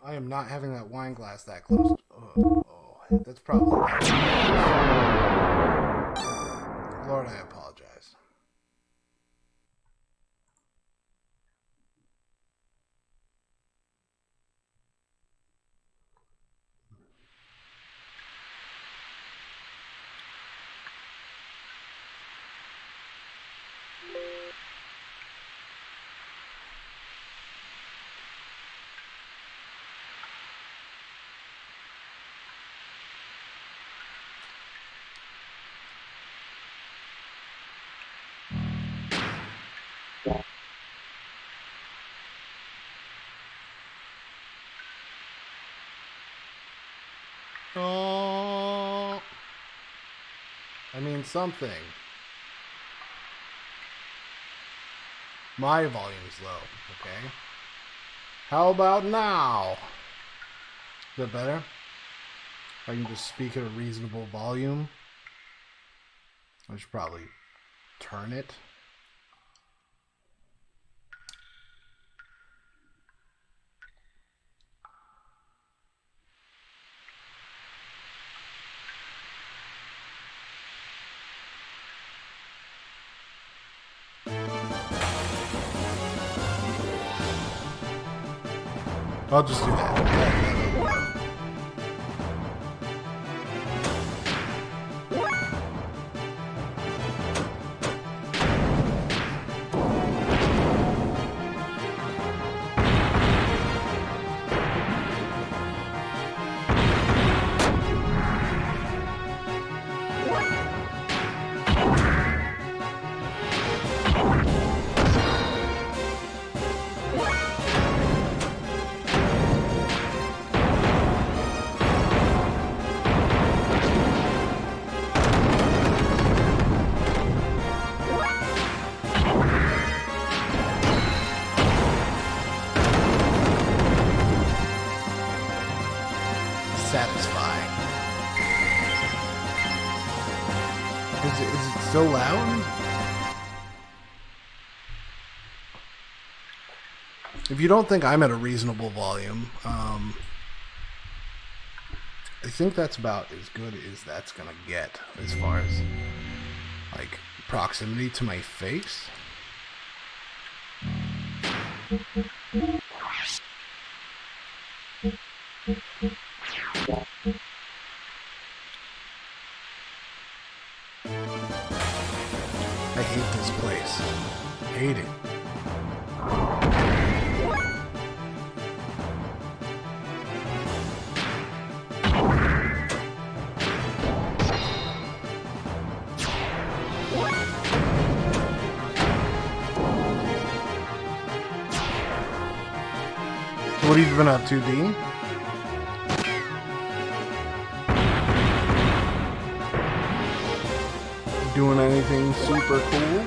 I am not having that wine glass that close. That's probably. Lord, I apologize. Oh, I mean something. My volume's low, okay? How about now? Is that better? I can just speak at a reasonable volume. I should probably turn it. I'll just do that. Satisfying. Is it so loud? If you don't think I'm at a reasonable volume, I think that's about as good as that's gonna get as far as like proximity to my face. I hate this place. Hate it. So what have you been up to, Dean? Doing anything super cool?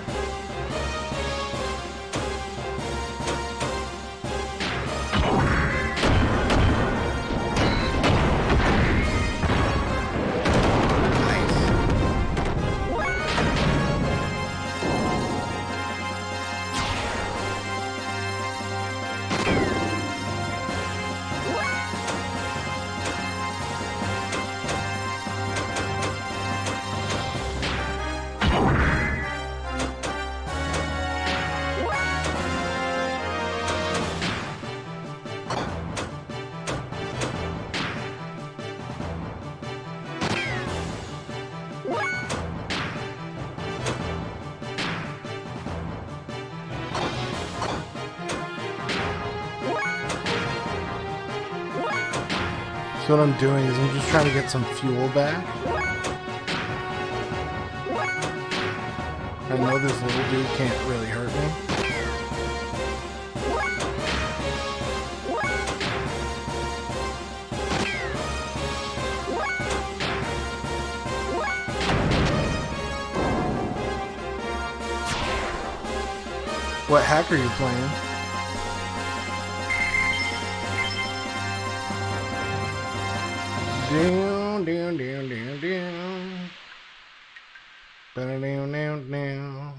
So what I'm doing is I'm just trying to get some fuel back. I know this little dude can't really hurt me. What hack are you playing? Down, down, down, down, down. Down, down, down, down.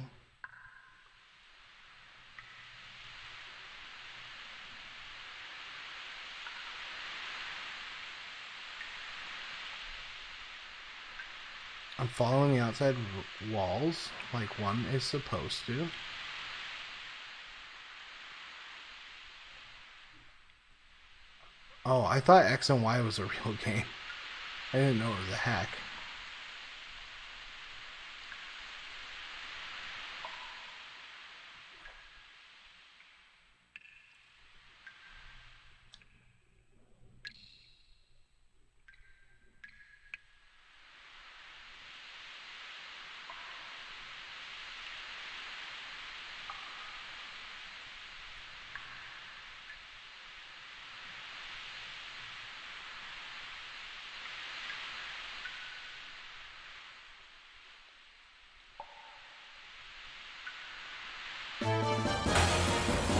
I'm following the outside walls like one is supposed to. Oh, I thought X and Y was a real game. I didn't know it was a hack.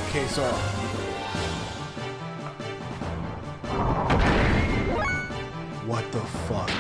Okay, so what the fuck?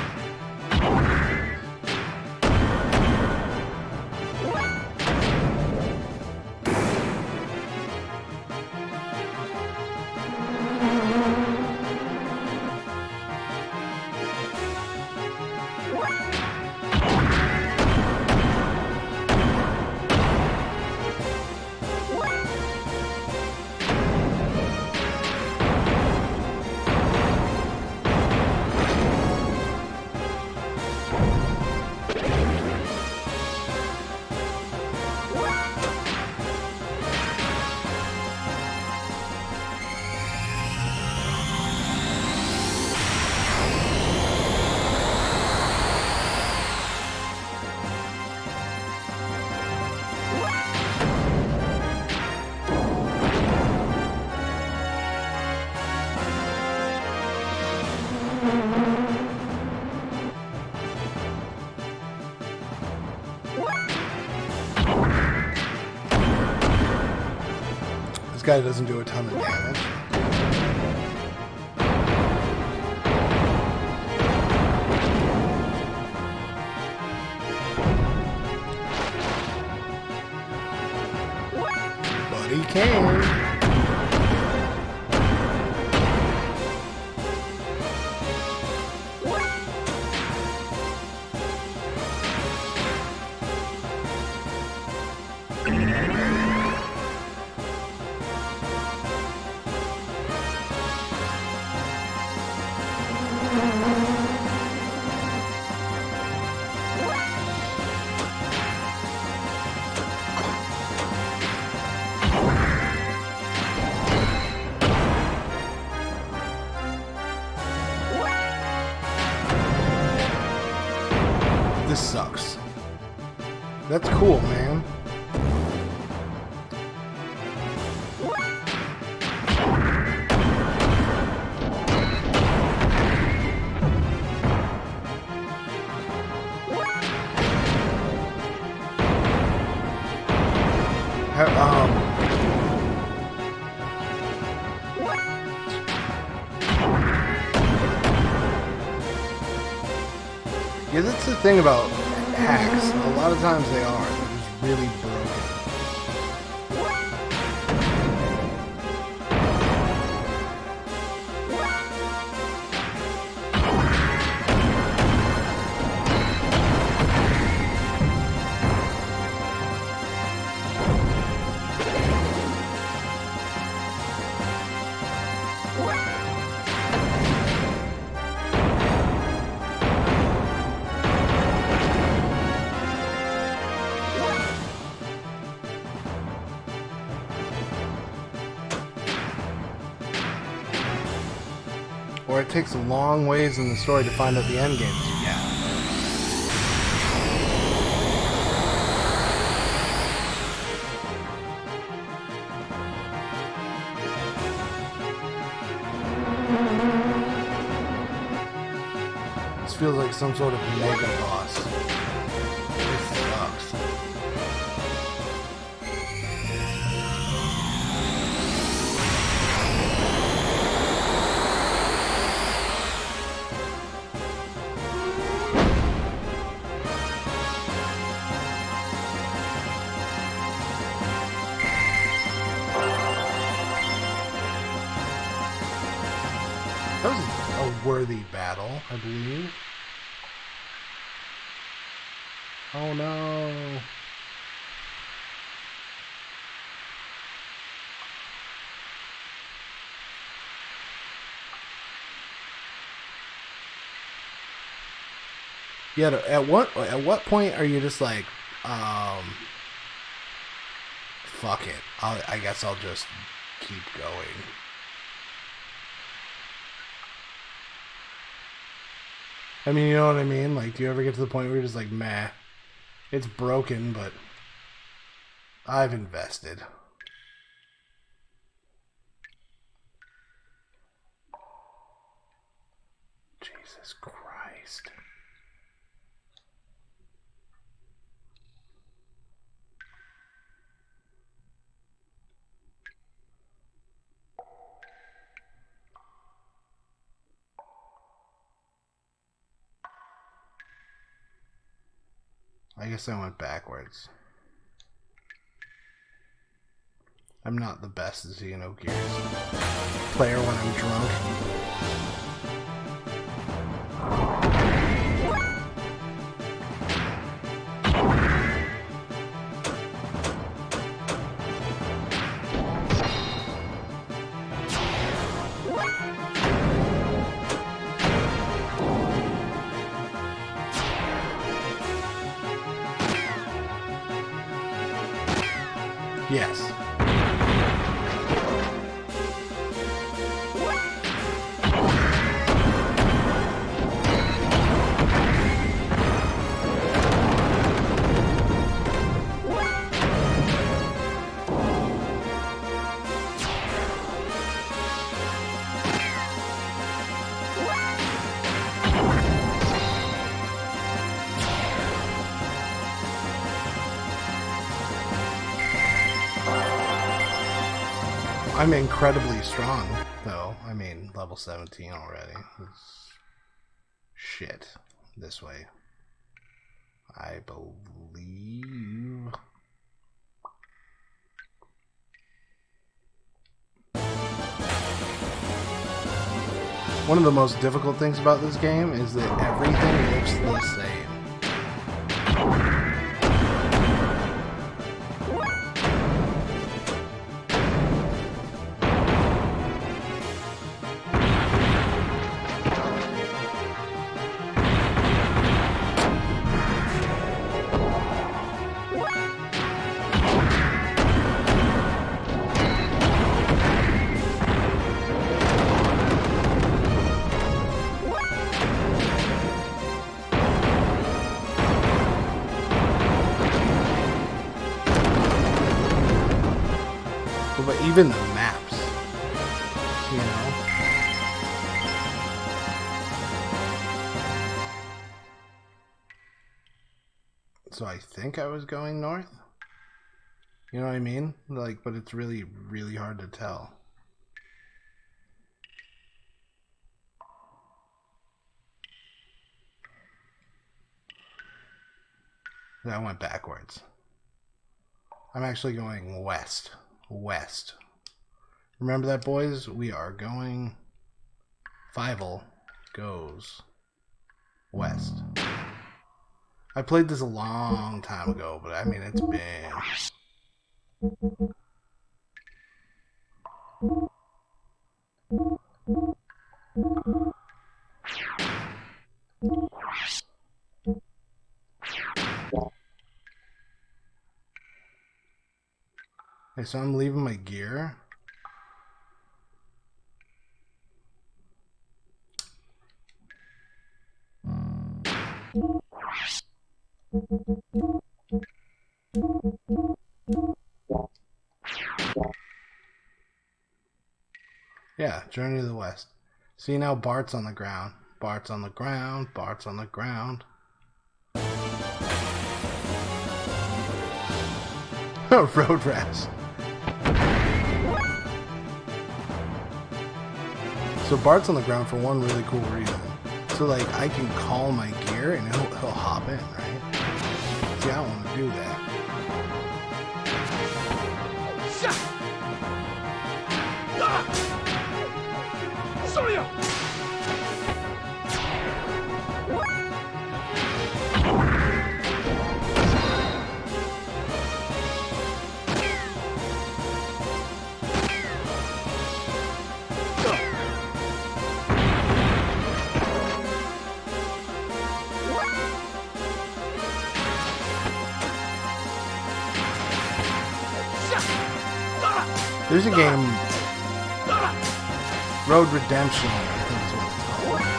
This guy doesn't do a ton of damage. But he can. This sucks. That's cool, man. Yeah, that's the thing about hacks. A lot of times they are. They're just really broken. Or it takes a long ways in the story to find out the end game. Yeah. This feels like some sort of mega boss. This sucks. That was a worthy battle, I believe. Oh no. Yeah, at what point are you just like, fuck it. I guess I'll just keep going. I mean, you know what I mean? Like, do you ever get to the point where you're just like, meh, it's broken, but I've invested. Jesus Christ. I guess I went backwards. I'm not the best at Xenogears player when I'm drunk. Yes. I'm incredibly strong, though. I mean, level 17 already. It's shit. This way. I believe. One of the most difficult things about this game is that everything looks the same. But even the maps, you know? So I think I was going north? You know what I mean? Like, but it's really, really hard to tell. I went backwards. I'm actually going west. West. Remember that, boys? We are going... Fievel goes west. I played this a long time ago, but I mean, it's been... Okay, so I'm leaving my gear. Yeah, Journey to the West. See, now Bart's on the ground. Bart's on the ground. Bart's on the ground. Road rash. So Bart's on the ground for one really cool reason. So like I can call my gear and he'll hop in, right? See, I don't want to do that. There's a game, Road Redemption, I think is what it's called.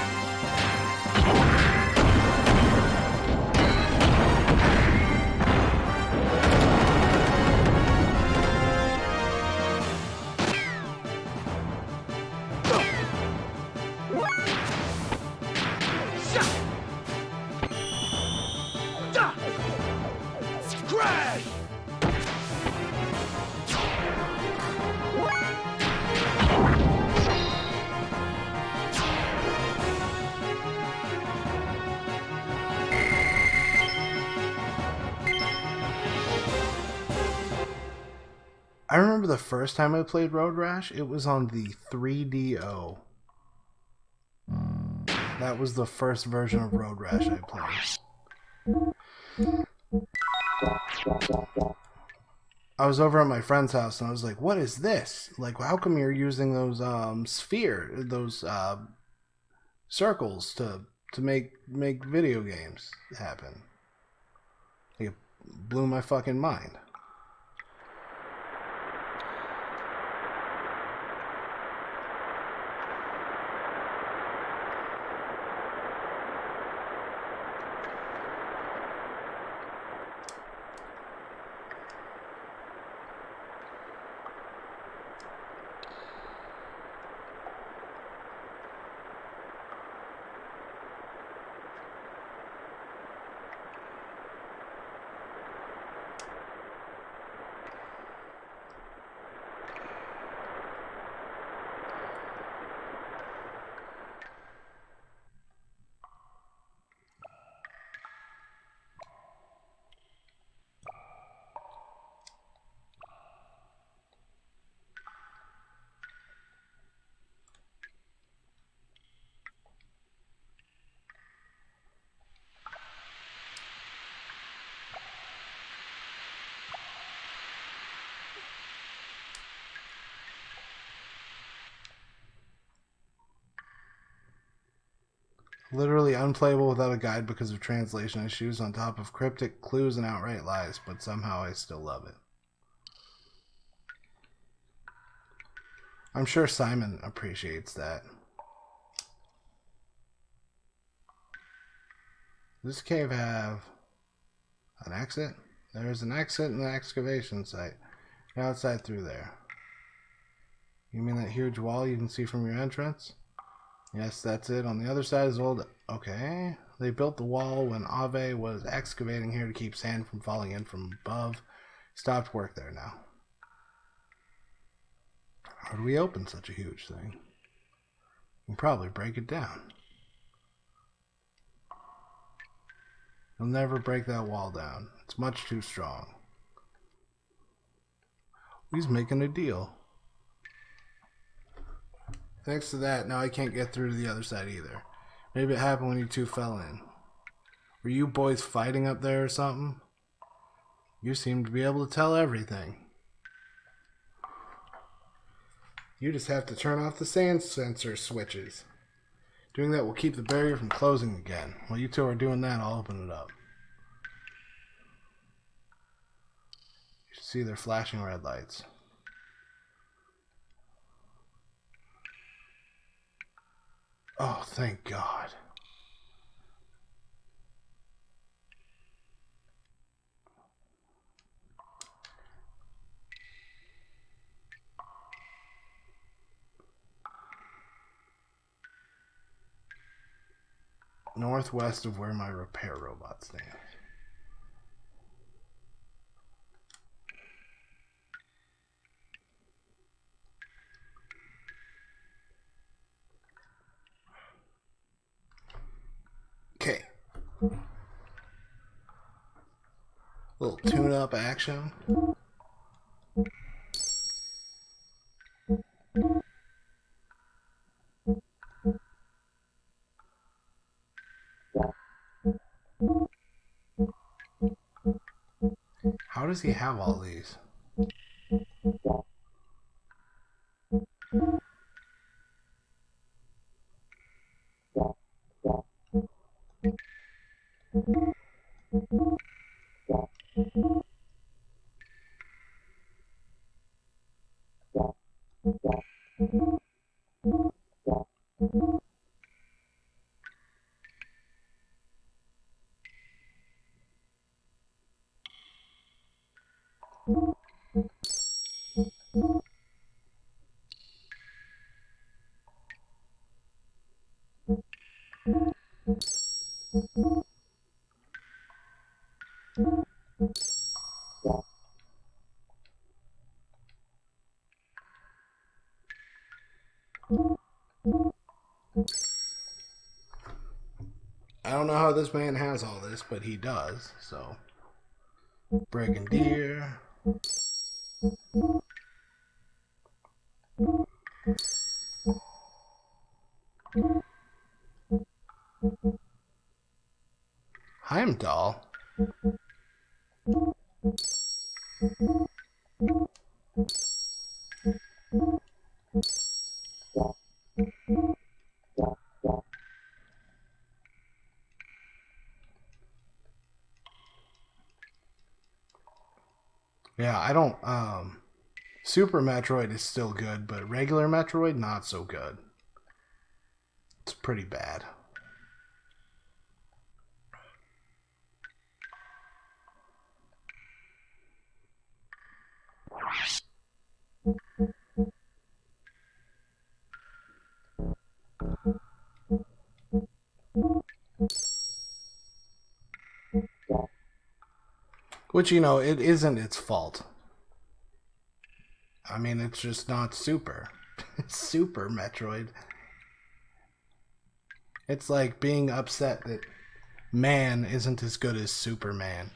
I remember the first time I played Road Rash, it was on the 3DO. That was the first version of Road Rash I played. I was over at my friend's house and I was like, what is this? Like, how come you're using those circles to make video games happen? Like, it blew my fucking mind. Literally unplayable without a guide because of translation issues on top of cryptic clues and outright lies, but somehow I still love it. I'm sure Simon appreciates that. Does this cave have an exit? There's an exit in the excavation site. Get outside through there. You mean that huge wall you can see from your entrance? Yes, that's it. On the other side is old... Okay. They built the wall when Ave was excavating here to keep sand from falling in from above. Stopped work there now. How do we open such a huge thing? We can probably break it down. You'll never break that wall down. It's much too strong. He's making a deal. Thanks to that, now I can't get through to the other side either. Maybe it happened when you two fell in. Were you boys fighting up there or something? You seem to be able to tell everything. You just have to turn off the sand sensor switches. Doing that will keep the barrier from closing again. While you two are doing that, I'll open it up. You should see their flashing red lights. Oh, thank God. Northwest of where my repair robot stands. Okay. Little tune-up action. How does he have all these? I don't know how this man has all this, but he does, so. Brigadier. Heimdall. Yeah, I don't, Super Metroid is still good, but regular Metroid, not so good. It's pretty bad. Which, you know, it isn't its fault. I mean, it's just not Super. It's Super Metroid. It's like being upset that Man isn't as good as Superman.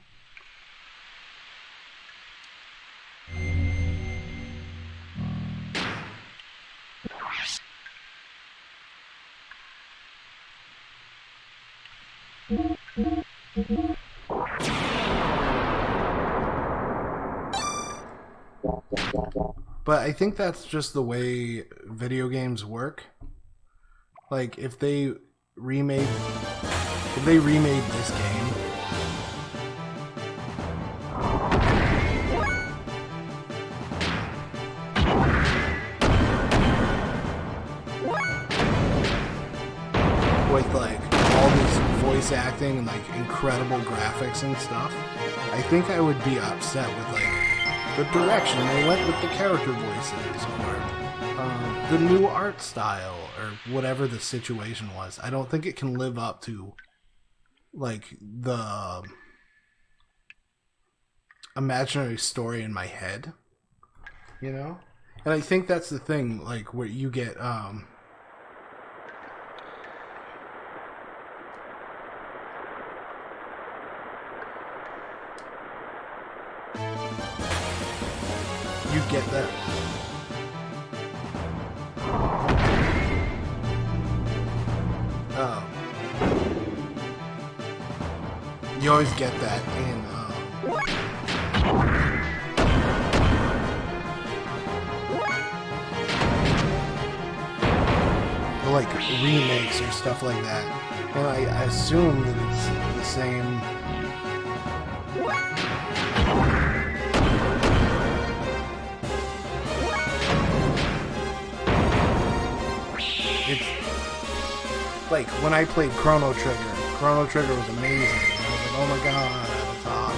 But I think that's just the way video games work. Like if they remade this game with like all this voice acting and like incredible graphics and stuff, I think I would be upset with like the direction they went with the character voices or the new art style or whatever the situation was. I don't think it can live up to like the imaginary story in my head, you know? And I think that's the thing, like where you get you get that. You always get that in like remakes or stuff like that. And I assume that it's the same. It's like when I played Chrono Trigger was amazing. I was like, oh my god, it's awesome.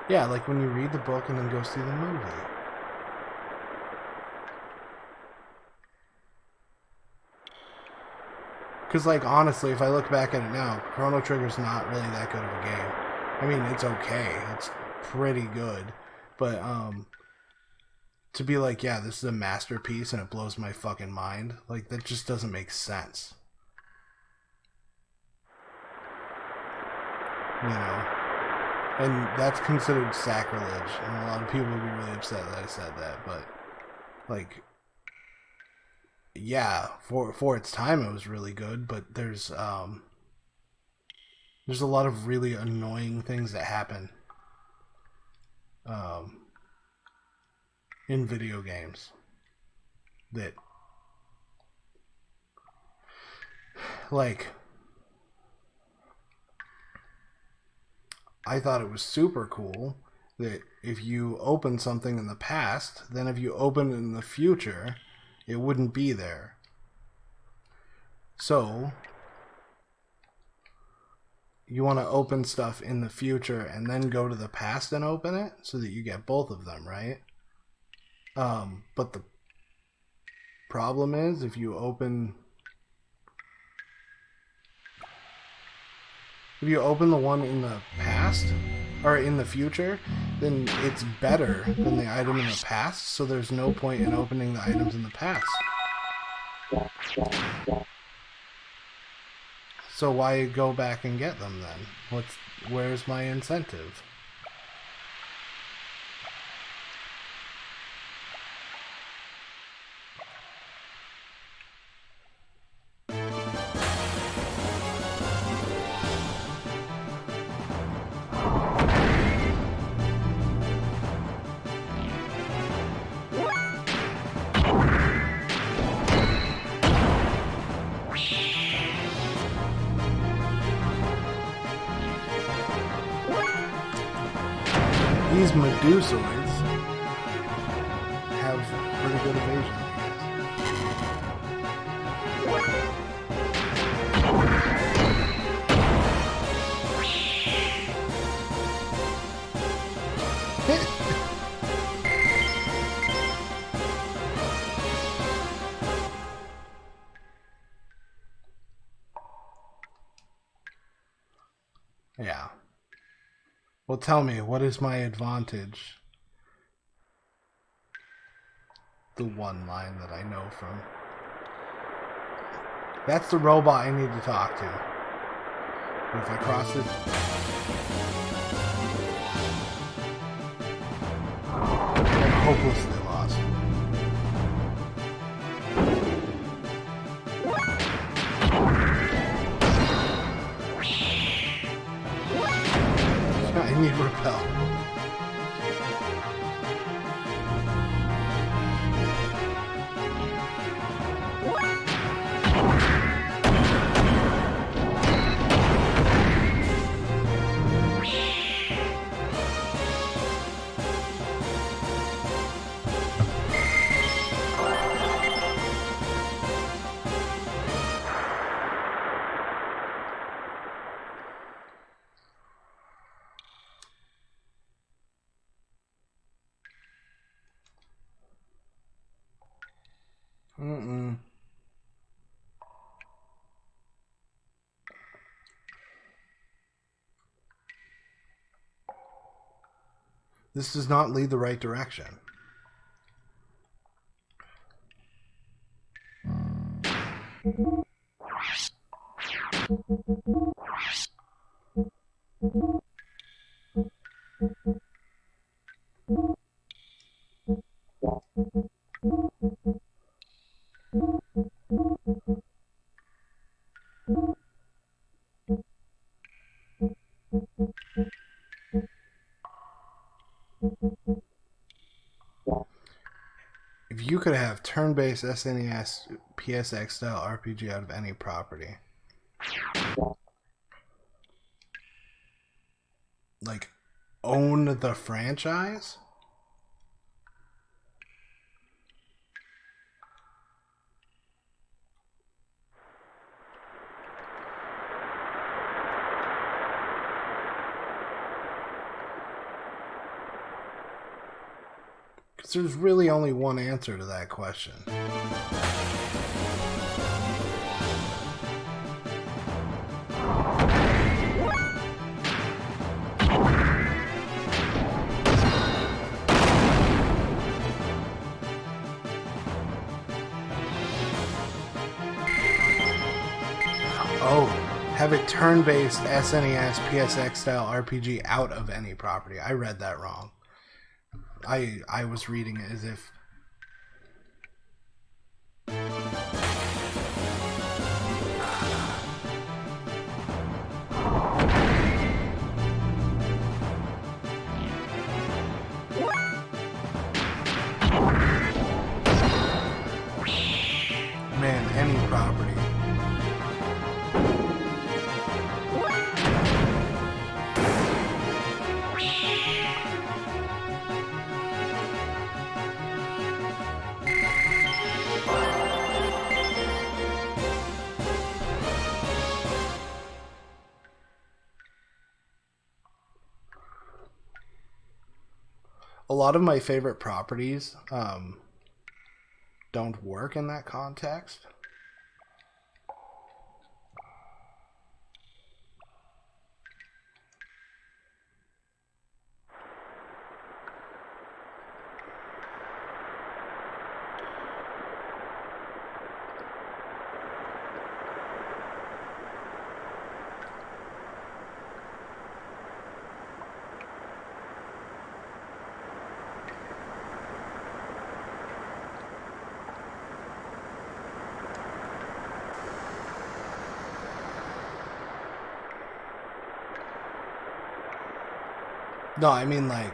Yeah, like when you read the book and then go see the movie. Because, like, honestly, if I look back at it now, Chrono Trigger's not really that good of a game. I mean, it's okay. It's pretty good. But, to be like, yeah, this is a masterpiece and it blows my fucking mind, like, that just doesn't make sense. You know? And that's considered sacrilege, and a lot of people would be really upset that I said that, but, like, yeah, for its time it was really good, but there's a lot of really annoying things that happen in video games that, like, I thought it was super cool that if you open something in the past, then if you open it in the future, it wouldn't be there. So you want to open stuff in the future and then go to the past and open it so that you get both of them, right? But the problem is if you open the one in the past or in the future, then it's better than the item in the past, so there's no point in opening the items in the past. So why go back and get them then? Where's my incentive? These Medusoids have pretty good evasion, Yeah. Well, tell me, what is my advantage? The one line that I know from. That's the robot I need to talk to. If I cross it... I'm hopelessly lost. I need repel. This does not lead the right direction. If you could have turn-based SNES PSX style RPG out of any property, like own the franchise? Because there's really only one answer to that question. Oh, have a turn-based SNES PSX style RPG out of any property. I read that wrong. I was reading it as if... Man, any property. a lot of my favorite properties don't work in that context. No, I mean, like,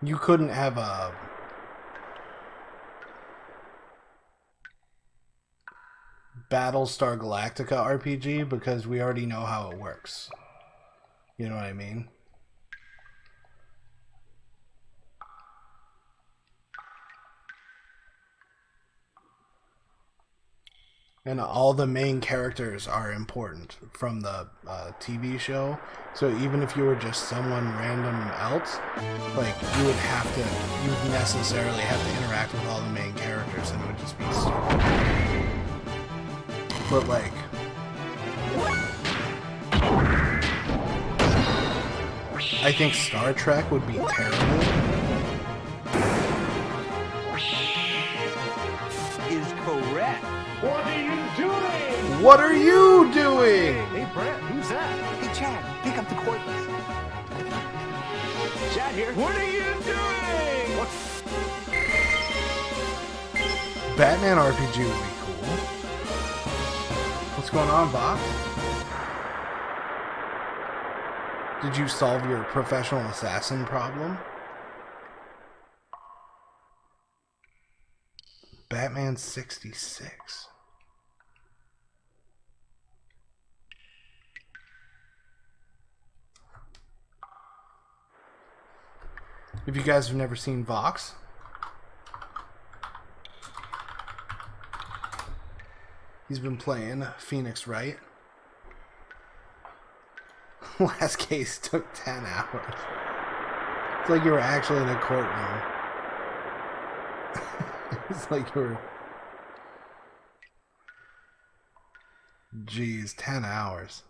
you couldn't have a Battlestar Galactica RPG because we already know how it works. You know what I mean? And all the main characters are important from the TV show. So even if you were just someone random else, like, you would necessarily have to interact with all the main characters, and it would just be stupid. But, like, I think Star Trek would be terrible. Is correct. What are you doing? What are you doing? Hey, Brett, who's that? Hey, Chad, pick up the cordless. Chad here. What are you doing? What? Batman RPG would be cool. What's going on, Bob? Did you solve your professional assassin problem? Batman 66. If you guys have never seen Vox, he's been playing Phoenix Wright. Last case took 10 hours. It's like you were actually in a courtroom. It's like you were... Jeez, 10 hours.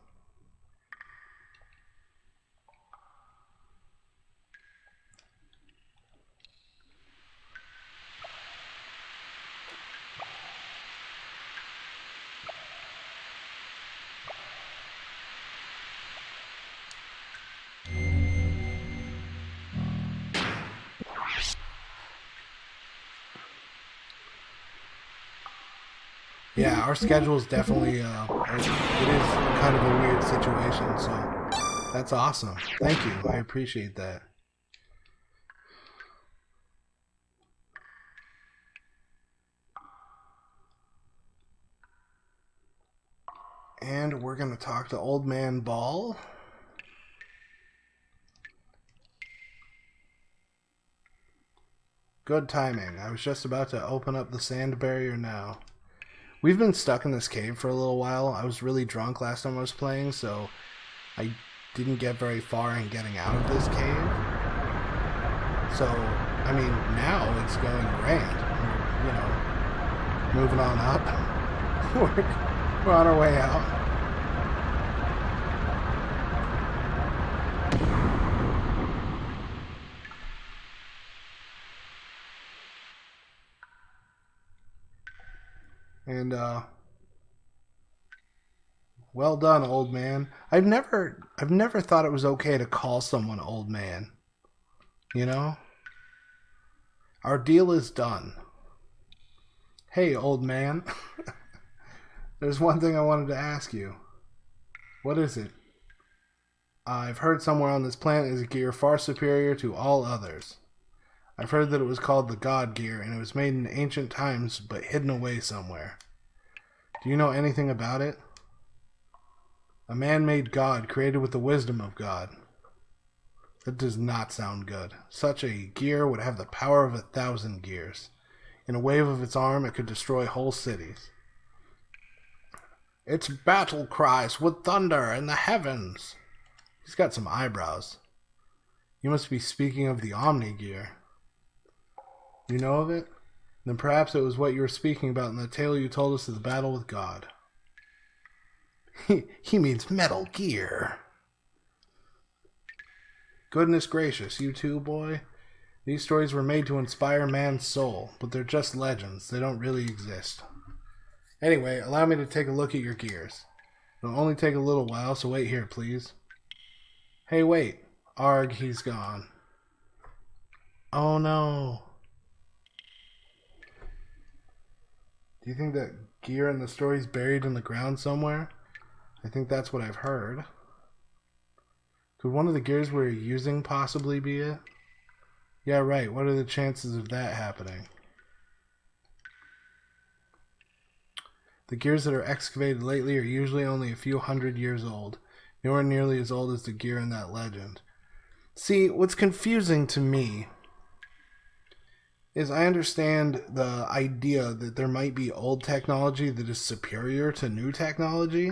Yeah, our schedule is definitely, it is kind of a weird situation, so that's awesome. Thank you, I appreciate that. And we're going to talk to Old Man Ball. Good timing. I was just about to open up the sand barrier now. We've been stuck in this cave for a little while. I was really drunk last time I was playing, so I didn't get very far in getting out of this cave. So, I mean, now it's going grand. We're, moving on up. We're on our way out. And, well done, old man. I've never thought it was okay to call someone old man. You know? Our deal is done. Hey, old man. There's one thing I wanted to ask you. What is it? I've heard somewhere on this planet is a gear far superior to all others. I've heard that it was called the God Gear, and it was made in ancient times, but hidden away somewhere. Do you know anything about it? A man-made god created with the wisdom of God. That does not sound good. Such a gear would have the power of 1,000 gears. In a wave of its arm, it could destroy whole cities. Its battle cries with thunder in the heavens. He's got some eyebrows. You must be speaking of the Omni Gear. You know of it? Then perhaps it was what you were speaking about in the tale you told us of the battle with God. He means Metal Gear. Goodness gracious, you too, boy? These stories were made to inspire man's soul, but they're just legends. They don't really exist. Anyway, allow me to take a look at your gears. It'll only take a little while, so wait here, please. Hey, wait. Arg, he's gone. Oh, no. Do you think that gear in the story's buried in the ground somewhere? I think that's what I've heard. Could one of the gears we're using possibly be it? Yeah, right. What are the chances of that happening? The gears that are excavated lately are usually only a few hundred years old, nowhere nearly as old as the gear in that legend. See, what's confusing to me is I understand the idea that there might be old technology that is superior to new technology,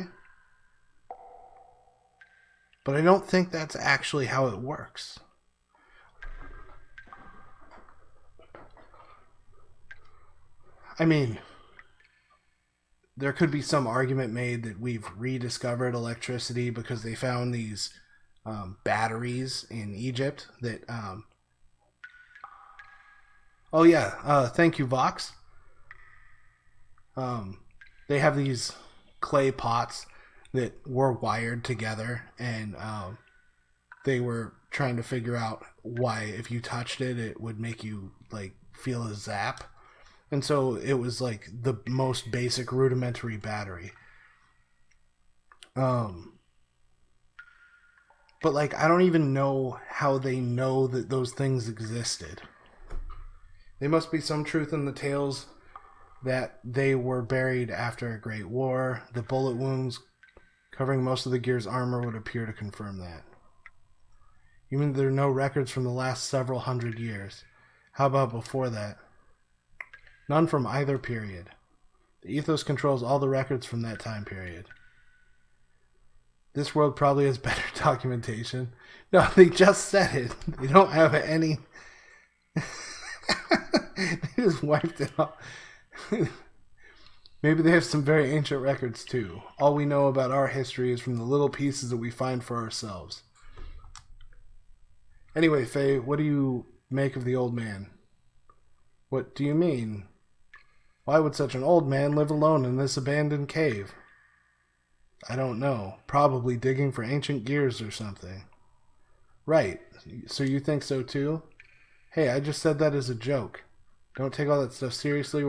but I don't think that's actually how it works. I mean, there could be some argument made that we've rediscovered electricity because they found these batteries in Egypt that... Oh yeah, thank you, Vox. They have these clay pots that were wired together, and they were trying to figure out why if you touched it, it would make you like feel a zap. And so it was like the most basic rudimentary battery. But like I don't even know how they know that those things existed. There must be some truth in the tales that they were buried after a great war. The bullet wounds covering most of the gear's armor would appear to confirm that. You mean there are no records from the last several hundred years? How about before that? None from either period. The ethos controls all the records from that time period. This world probably has better documentation. No, they just said it. They don't have any... They just wiped it off. Maybe they have some very ancient records too. All we know about our history is from the little pieces that we find for ourselves. Anyway, Faye, what do you make of the old man? What do you mean? Why would such an old man live alone in this abandoned cave? I don't know. Probably digging for ancient gears or something. Right. So you think so too? Hey, I just said that as a joke. Don't take all that stuff seriously.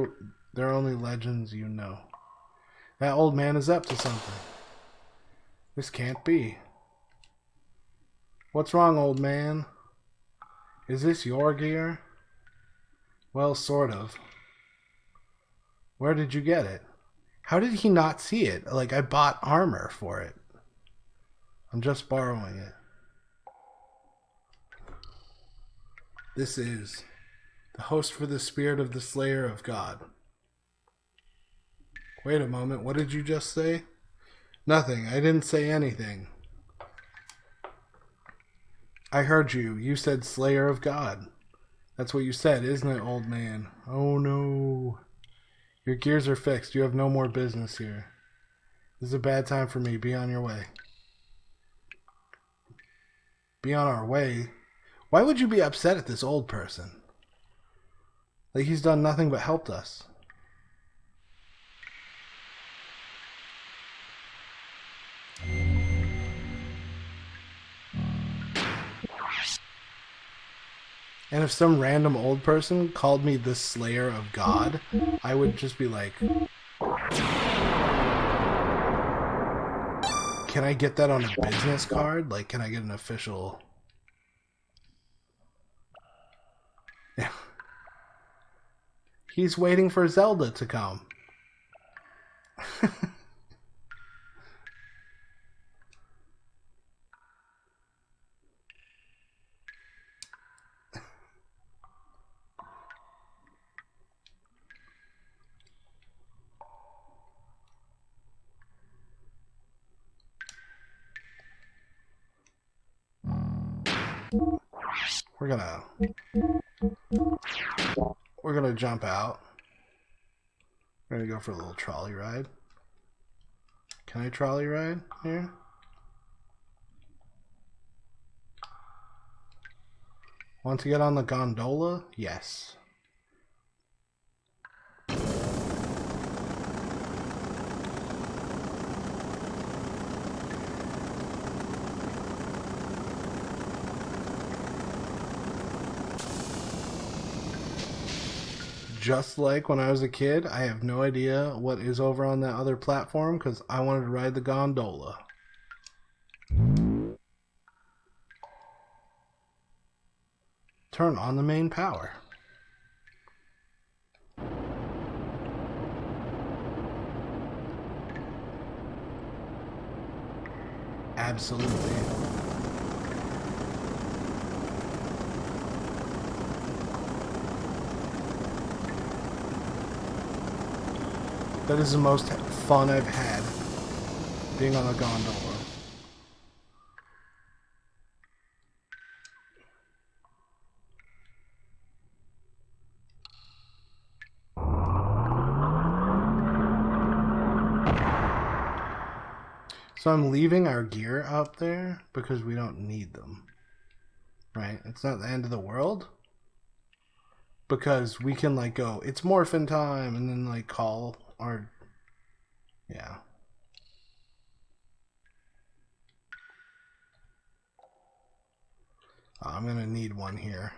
They're only legends, you know. That old man is up to something. This can't be. What's wrong, old man? Is this your gear? Well, sort of. Where did you get it? How did he not see it? Like, I bought armor for it. I'm just borrowing it. This is the host for the spirit of the Slayer of God. Wait a moment, what did you just say? Nothing, I didn't say anything. I heard you. You said Slayer of God. That's what you said, isn't it, old man? Oh no. Your gears are fixed. You have no more business here. This is a bad time for me. Be on your way. Be on our way? Why would you be upset at this old person? Like he's done nothing but helped us. And if some random old person called me the Slayer of God, I would just be like, can I get that on a business card? Like, can I get an official... Yeah. He's waiting for Zelda to come. we're gonna jump out. We're gonna go for a little trolley ride. Can I trolley ride here? Want to get on the gondola? Yes. Just like when I was a kid, I have no idea what is over on that other platform because I wanted to ride the gondola. Turn on the main power. Absolutely. That is the most fun I've had being on a gondola. So I'm leaving our gear up there because we don't need them. Right? It's not the end of the world. Because we can like go, it's morphin time, and then like call our, yeah. I'm gonna need one here.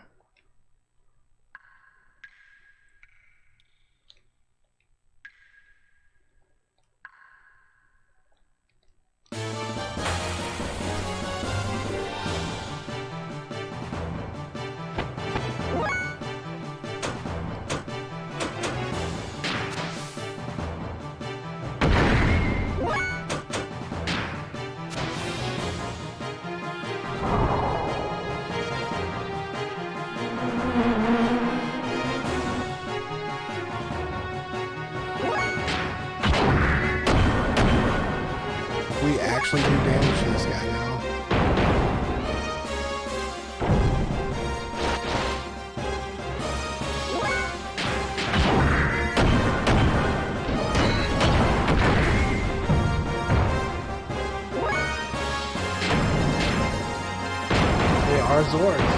We actually do damage to this guy now. They are Zords.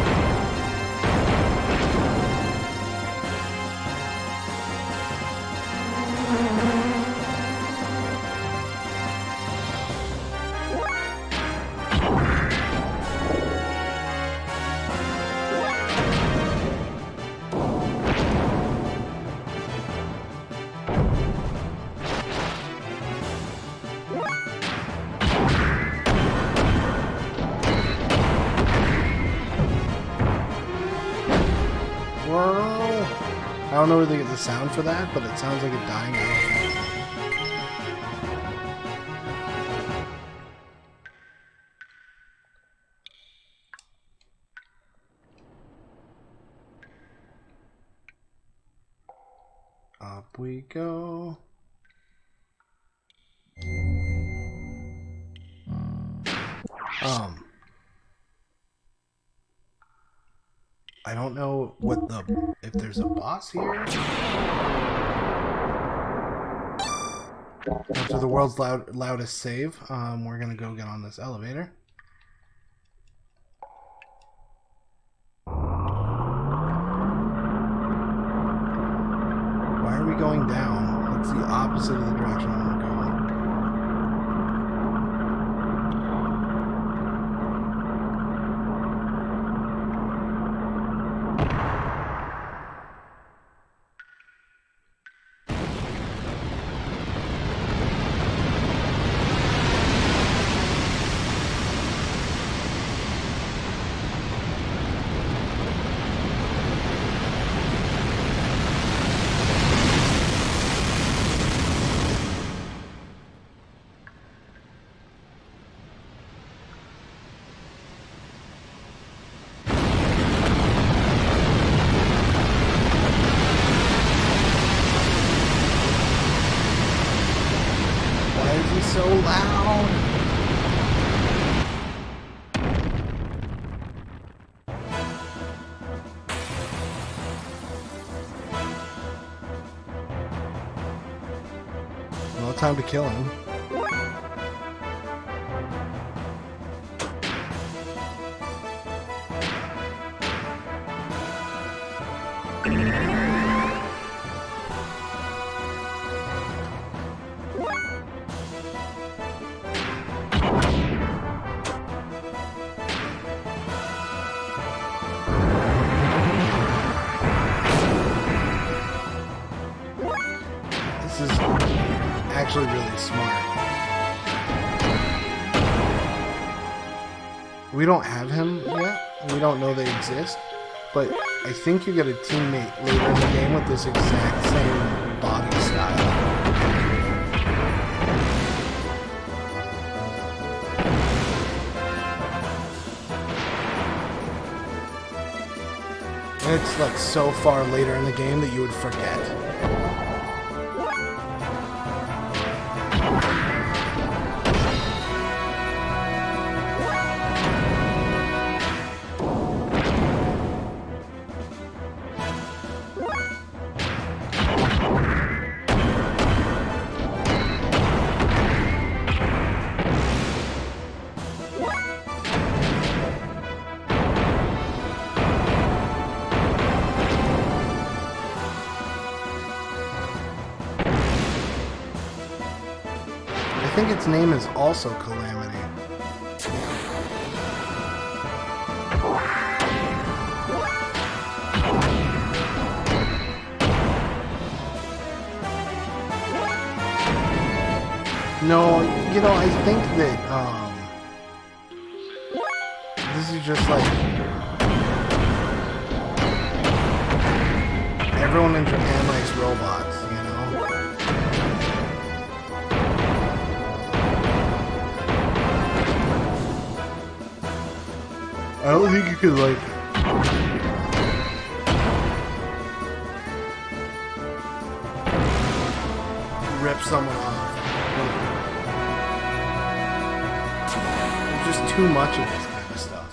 I don't know where they get the sound for that, but it sounds like a dying elephant. Up we go. I don't know what if there's a boss here. After the world's loudest save, we're gonna go get on this elevator. Why are we going down? That's the opposite of the direction I want to go. So loud. No time to kill him. This is actually really smart. We don't have him yet. We don't know they exist. But I think you get a teammate later in the game with this exact same body style. And it's like so far later in the game that you would forget. I think its name is also Calamity. No, you know, I think that this is just like everyone in Japan likes robots, you know? I don't think you could like rip someone off. There's just too much of this kind of stuff.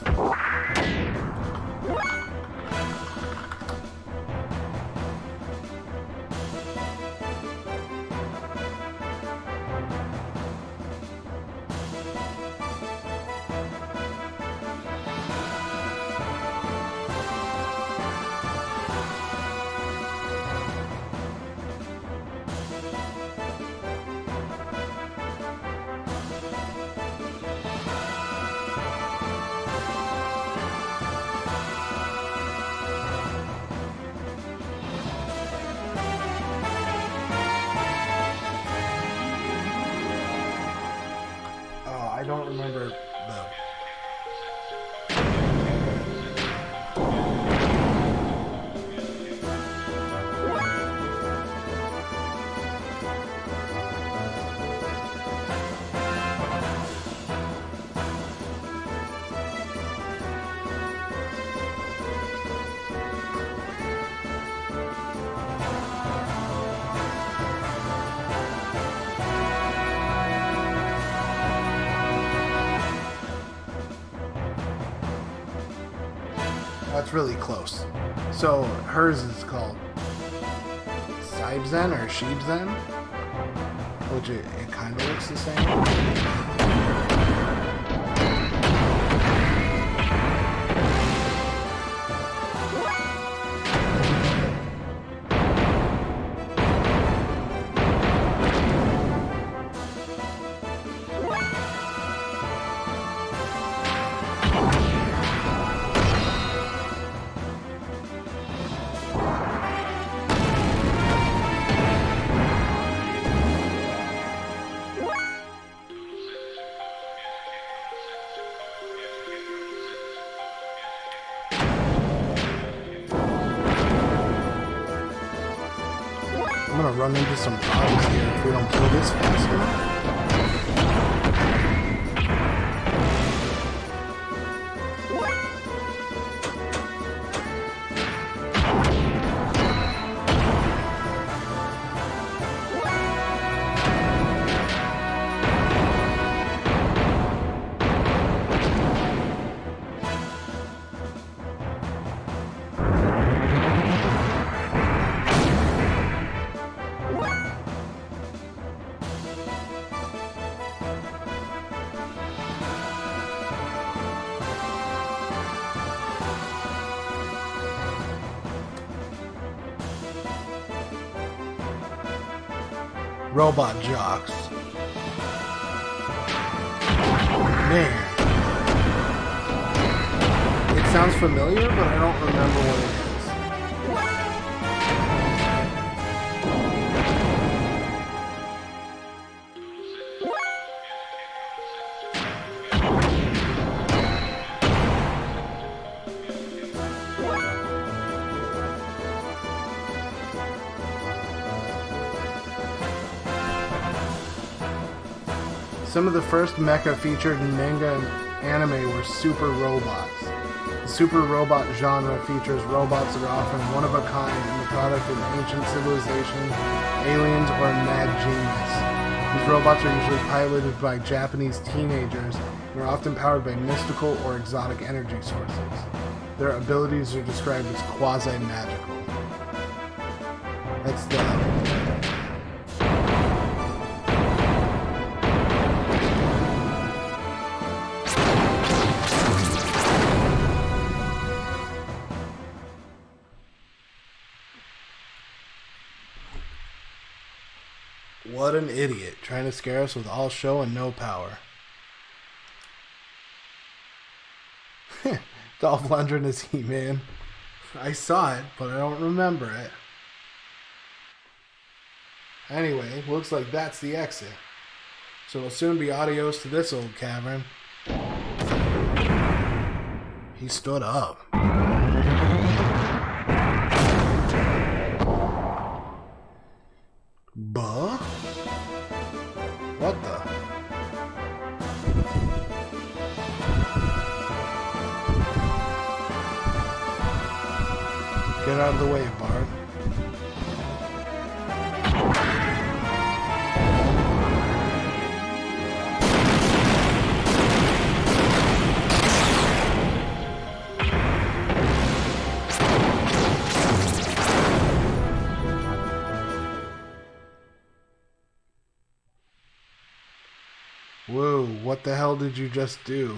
I don't remember the... That's really close. So hers is called Saibzen or Shibzen, which it kind of looks the same. I'm gonna run into some problems here if we don't kill this fast enough. Robot jocks. Man. It sounds familiar, but I don't remember what it is. Some of the first mecha featured in manga and anime were super robots. The super robot genre features robots that are often one of a kind and the product of ancient civilization, aliens, or a mad genius. These robots are usually piloted by Japanese teenagers and are often powered by mystical or exotic energy sources. Their abilities are described as quasi-magical. That's the... What an idiot, trying to scare us with all show and no power. Dolph Lundgren as He-Man. I saw it, but I don't remember it. Anyway, looks like that's the exit. So it'll soon be adios to this old cavern. He stood up. Buh? What the? Get out of the way, Bard. Whoa, what the hell did you just do?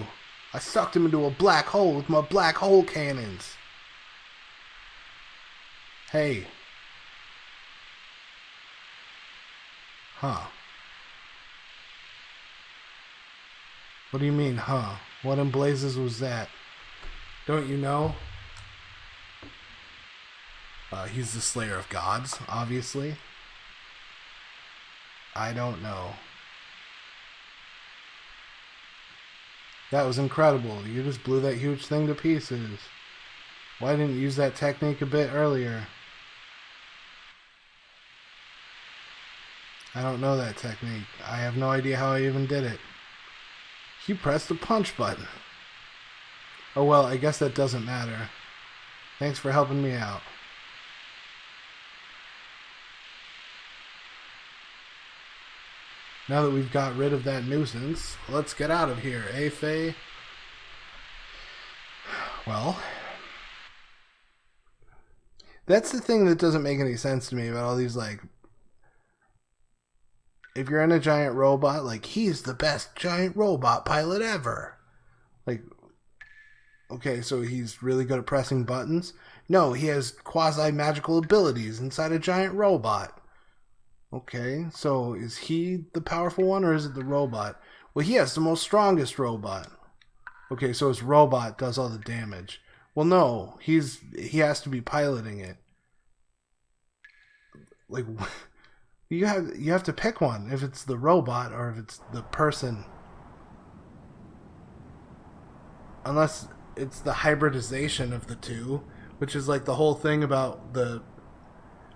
I sucked him into a black hole with my black hole cannons. Hey. Huh. What do you mean, huh? What in blazes was that? Don't you know? He's the slayer of gods, obviously. I don't know. That was incredible. You just blew that huge thing to pieces. Why didn't you use that technique a bit earlier? I don't know that technique. I have no idea how I even did it. You pressed the punch button. Oh well, I guess that doesn't matter. Thanks for helping me out. Now that we've got rid of that nuisance, let's get out of here, eh, Faye? Well, that's the thing that doesn't make any sense to me about all these, like, if you're in a giant robot, like, he's the best giant robot pilot ever. Like, okay, so he's really good at pressing buttons? No, he has quasi-magical abilities inside a giant robot. Okay, so is he the powerful one or is it the robot? Well, he has the most strongest robot. Okay, so his robot does all the damage. Well, no, he has to be piloting it. Like, you have to pick one, if it's the robot or if it's the person. Unless it's the hybridization of the two, which is like the whole thing about the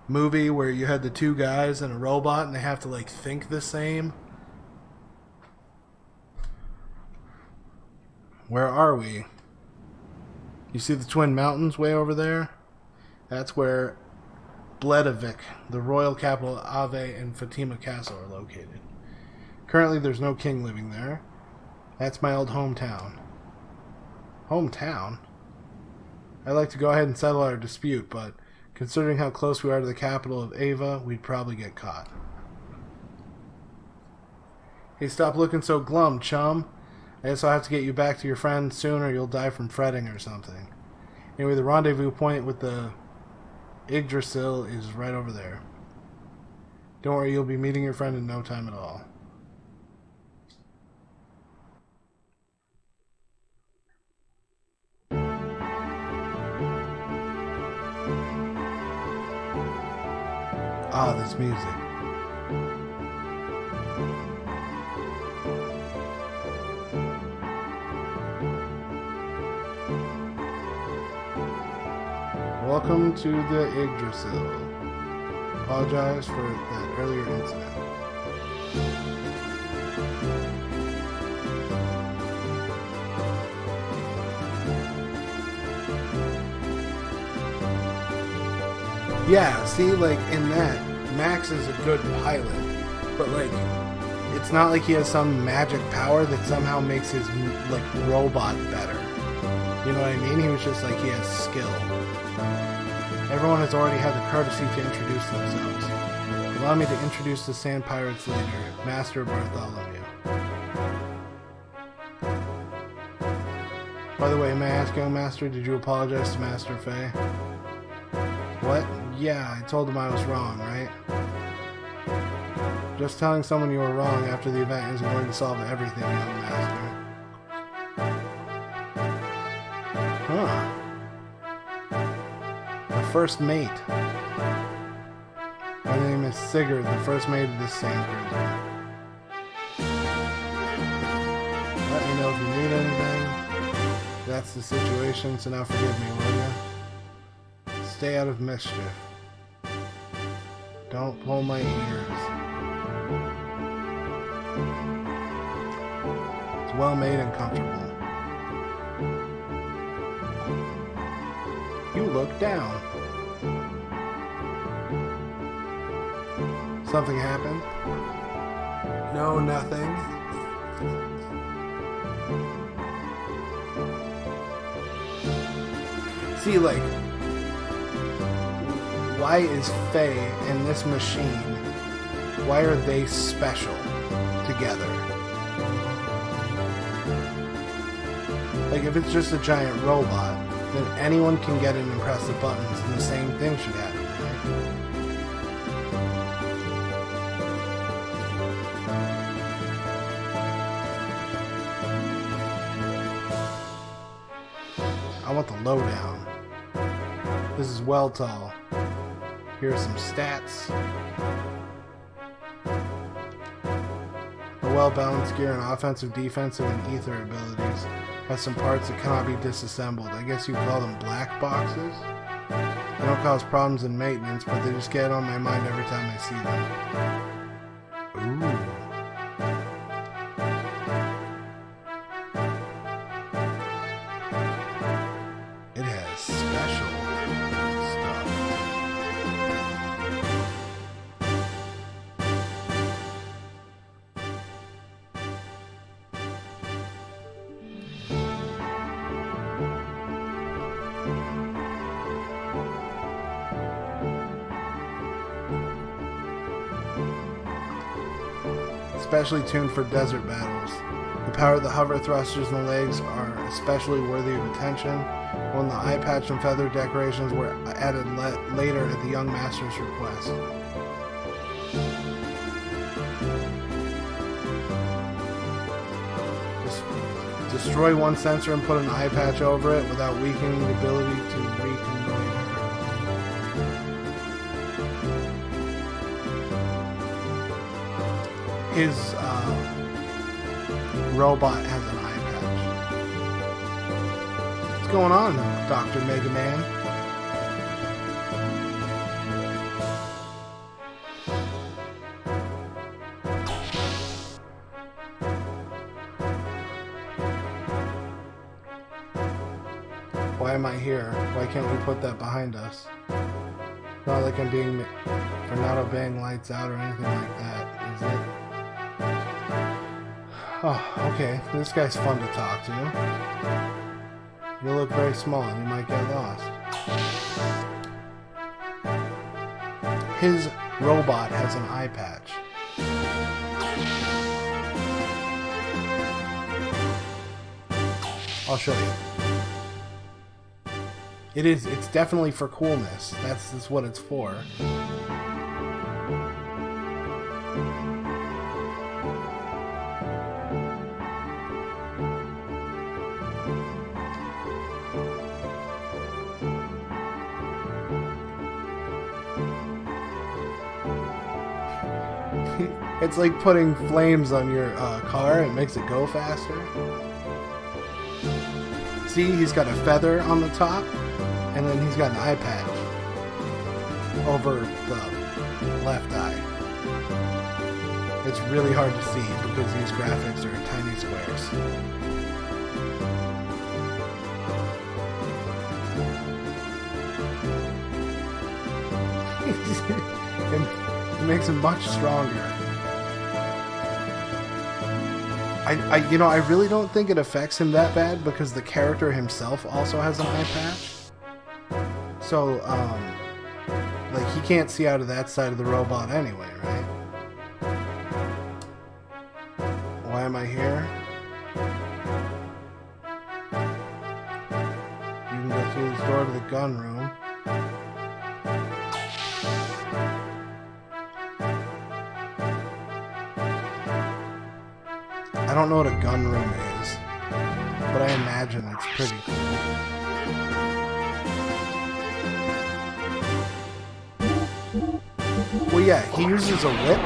movie where you had the two guys and a robot and they have to like think the same. Where are we? You see the Twin Mountains way over there? That's where Bledavik, the royal capital of Ave and Fatima Castle are located. Currently there's no king living there. That's my old hometown. Hometown? I'd like to go ahead and settle our dispute, but considering how close we are to the capital of Ava, we'd probably get caught. Hey, stop looking so glum, chum. I guess I'll have to get you back to your friends soon or you'll die from fretting or something. Anyway, the rendezvous point with the Yggdrasil is right over there. Don't worry, you'll be meeting your friend in no time at all. Ah, this music. Welcome to the Yggdrasil. Apologize for that earlier incident. Yeah, see, like, in that, Max is a good pilot, but, like, it's not like he has some magic power that somehow makes his, like, robot better. You know what I mean? He was just like, he has skill. Everyone has already had the courtesy to introduce themselves. Allow me to introduce the Sand Pirates later, Master Bartholomew. By the way, may I ask, young Master, did you apologize to Master Fei? What? Yeah, I told him I was wrong, right? Just telling someone you were wrong after the event isn't going to solve everything, young Master. Huh. The first mate. My name is Sigurd, the first mate of this sand cruiser. Let me know if you need anything. That's the situation, so now forgive me, will you? Stay out of mischief. Don't pull my ears. It's well made and comfortable. You look down. Something happened? No, nothing. See, like, why is Faye and this machine, why are they special together? Like, if it's just a giant robot, then anyone can get in and press the buttons, and the same thing should happen, right? I want the lowdown. This is well tall. Here are some stats. A well-balanced gear and offensive, defensive, and ether abilities. Has some parts that cannot be disassembled. I guess you call them black boxes? They don't cause problems in maintenance, but they just get on my mind every time I see them. Ooh. It has special stuff. Especially tuned for desert battles. The power of the hover thrusters and the legs are especially worthy of attention, when the eye patch and feather decorations were added later at the young master's request. Just destroy one sensor and put an eye patch over it without weakening the ability to reconnoiter. His robot has an eye patch. What's going on, Dr. Mega Man? Why am I here? Why can't we put that behind us? Not like I'm being for not obeying lights out or anything like that, is it? Oh, okay. This guy's fun to talk to. You look very small and you might get lost. His robot has an eye patch. I'll show you. It's definitely for coolness. That's what it's for. It's like putting flames on your car. It makes it go faster. See, he's got a feather on the top, and then he's got an eye patch over the left eye. It's really hard to see because these graphics are tiny squares. It makes him much stronger. I really don't think it affects him that bad because the character himself also has an eye patch. So, like, he can't see out of that side of the robot anyway, right? Why am I here? You can go through this door to the gun room. I don't know what a gun room is, but I imagine it's pretty cool. Well, yeah, he uses a whip,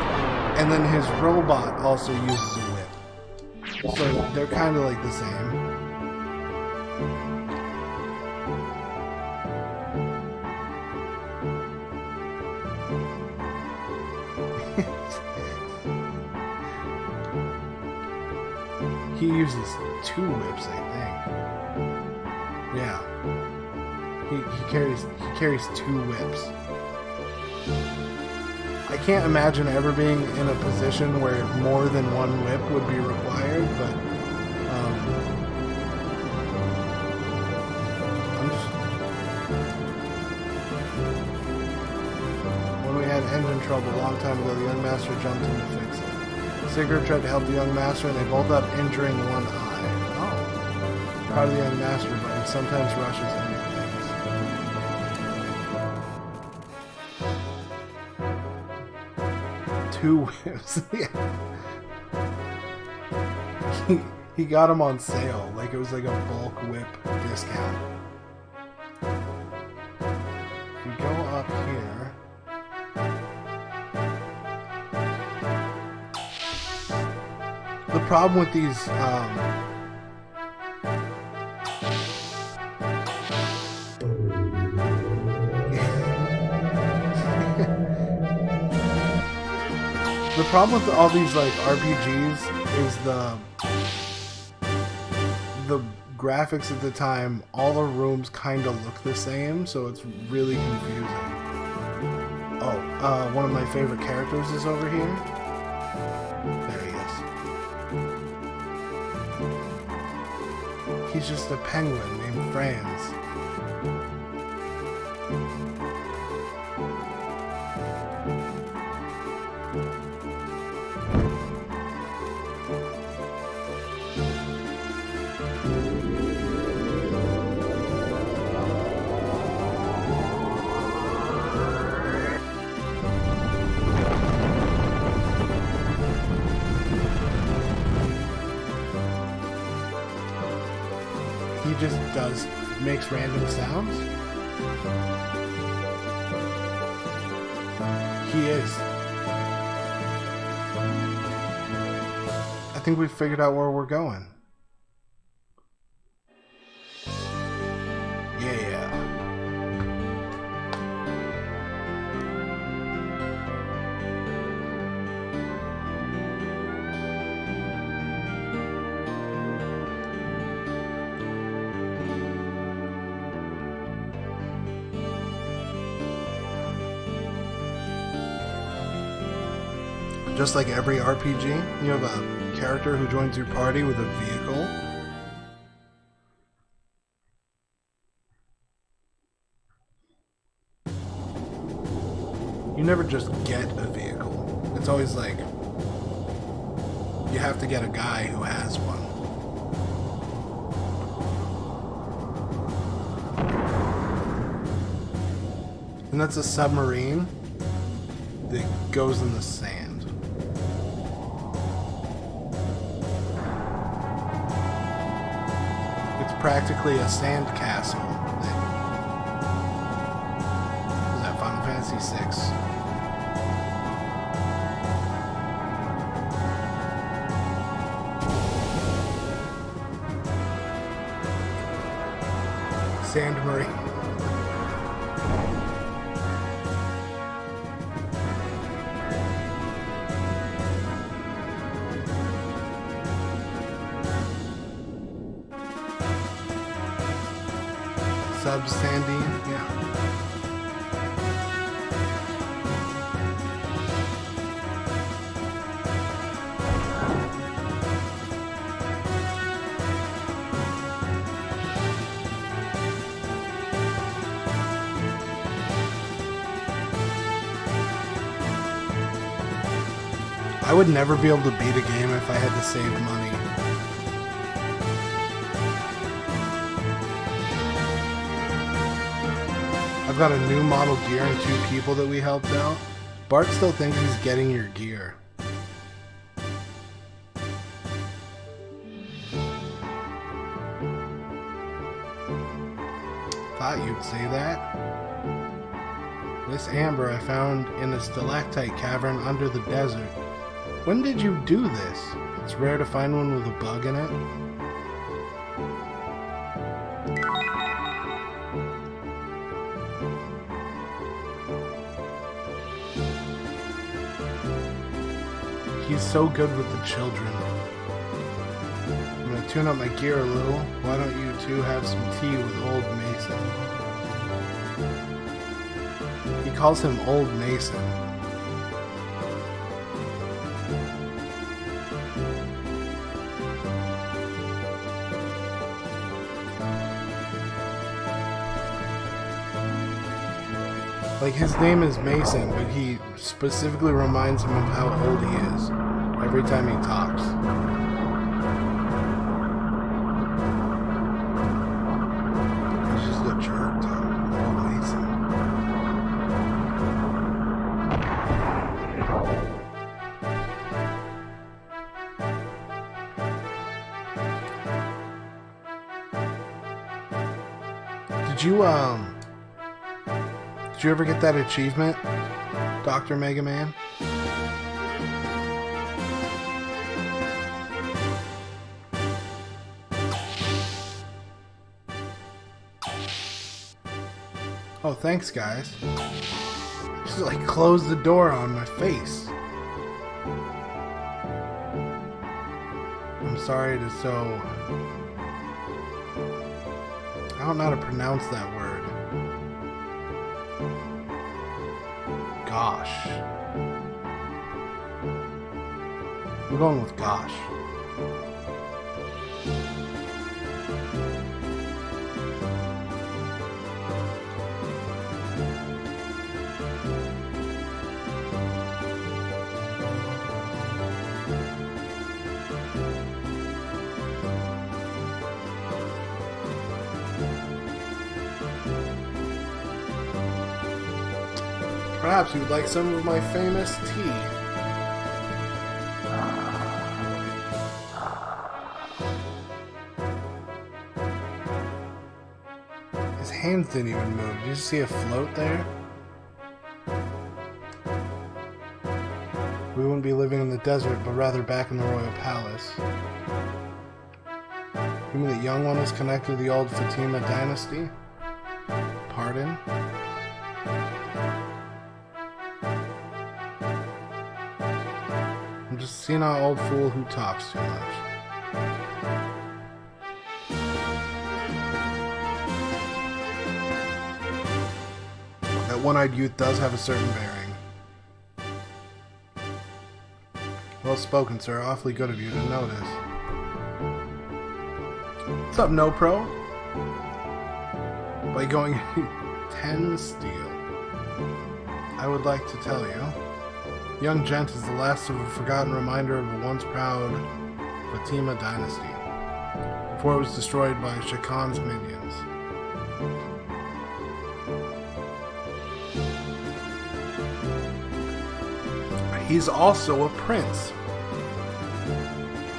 and then his robot also uses a whip. So they're kind of like the same. He uses 2 whips, I think. Yeah. He carries 2 whips. I can't imagine ever being in a position where more than 1 whip would be required, but when we had engine trouble a long time ago, the young master jumped in to fix it. Sigurd tried to help the young master, and they both ended up injuring one eye. Oh. Proud of the young master, but he sometimes rushes into things. 2 whips. Yeah. He got them on sale. Like, it was like a bulk whip discount. We go up here. The problem with these, the problem with all these like RPGs is the graphics at the time. All the rooms kind of look the same, so it's really confusing. Oh, one of my favorite characters is over here. There he is. He's just a penguin named Franz. He just makes random sounds. He is. I think we've figured out where we're going. Yeah. Just like every RPG, you have a character who joins your party with a vehicle. You never just get a vehicle. It's always like, you have to get a guy who has one. And that's a submarine that goes in the sand. Practically a sand castle. Is that Final Fantasy VI? Sand Marie. Sub Sandy, yeah. I would never be able to beat a game if I had to save money. I've got a new model gear and 2 people that we helped out. Bart still thinks he's getting your gear. Thought you'd say that. This amber I found in a stalactite cavern under the desert. When did you do this? It's rare to find one with a bug in it. He's so good with the children. I'm gonna tune up my gear a little. Why don't you two have some tea with old Mason? He calls him Old Mason. Like, his name is Mason, but he specifically reminds him of how old he is every time he talks. He's just a jerk to old Mason. Did you ever get that achievement, Dr. Mega Man? Oh, thanks, guys. Just like close the door on my face. I'm sorry to so... I don't know how to pronounce that word. Gosh. I'm going with gosh. Perhaps you would like some of my famous tea. His hands didn't even move. Did you see a float there? We wouldn't be living in the desert, but rather back in the royal palace. You mean the young one is connected to the old Fatima dynasty? Pardon? Just seeing an old fool who talks too much. That one-eyed youth does have a certain bearing. Well spoken, sir. Awfully good of you to notice. What's up, No Pro? By going 10 steel. I would like to tell you. Young Gent is the last of a forgotten reminder of a once proud Fatima dynasty, before it was destroyed by Shakan's minions. He's also a prince.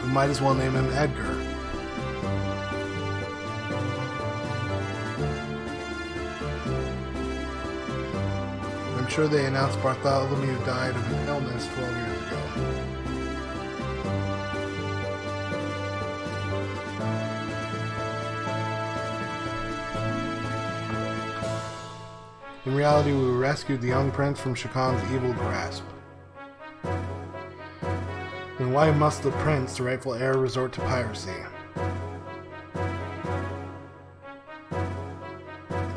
We might as well name him Edgar. I'm sure they announced Bartholomew died of an illness 12 years ago. In reality, we rescued the young prince from Shakan's evil grasp. Then why must the prince, the rightful heir, resort to piracy?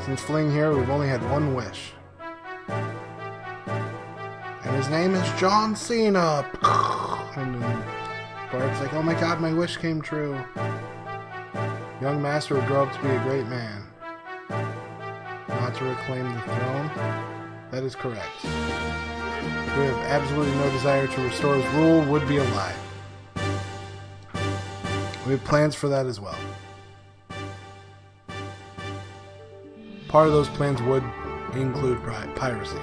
Since fleeing here, we've only had one wish. And his name is John Cena! And then Bart's like, oh my god, my wish came true. Young master would grow up to be a great man. Not to reclaim the throne? That is correct. We have absolutely no desire to restore his rule, would be a lie. We have plans for that as well. Part of those plans would include piracy.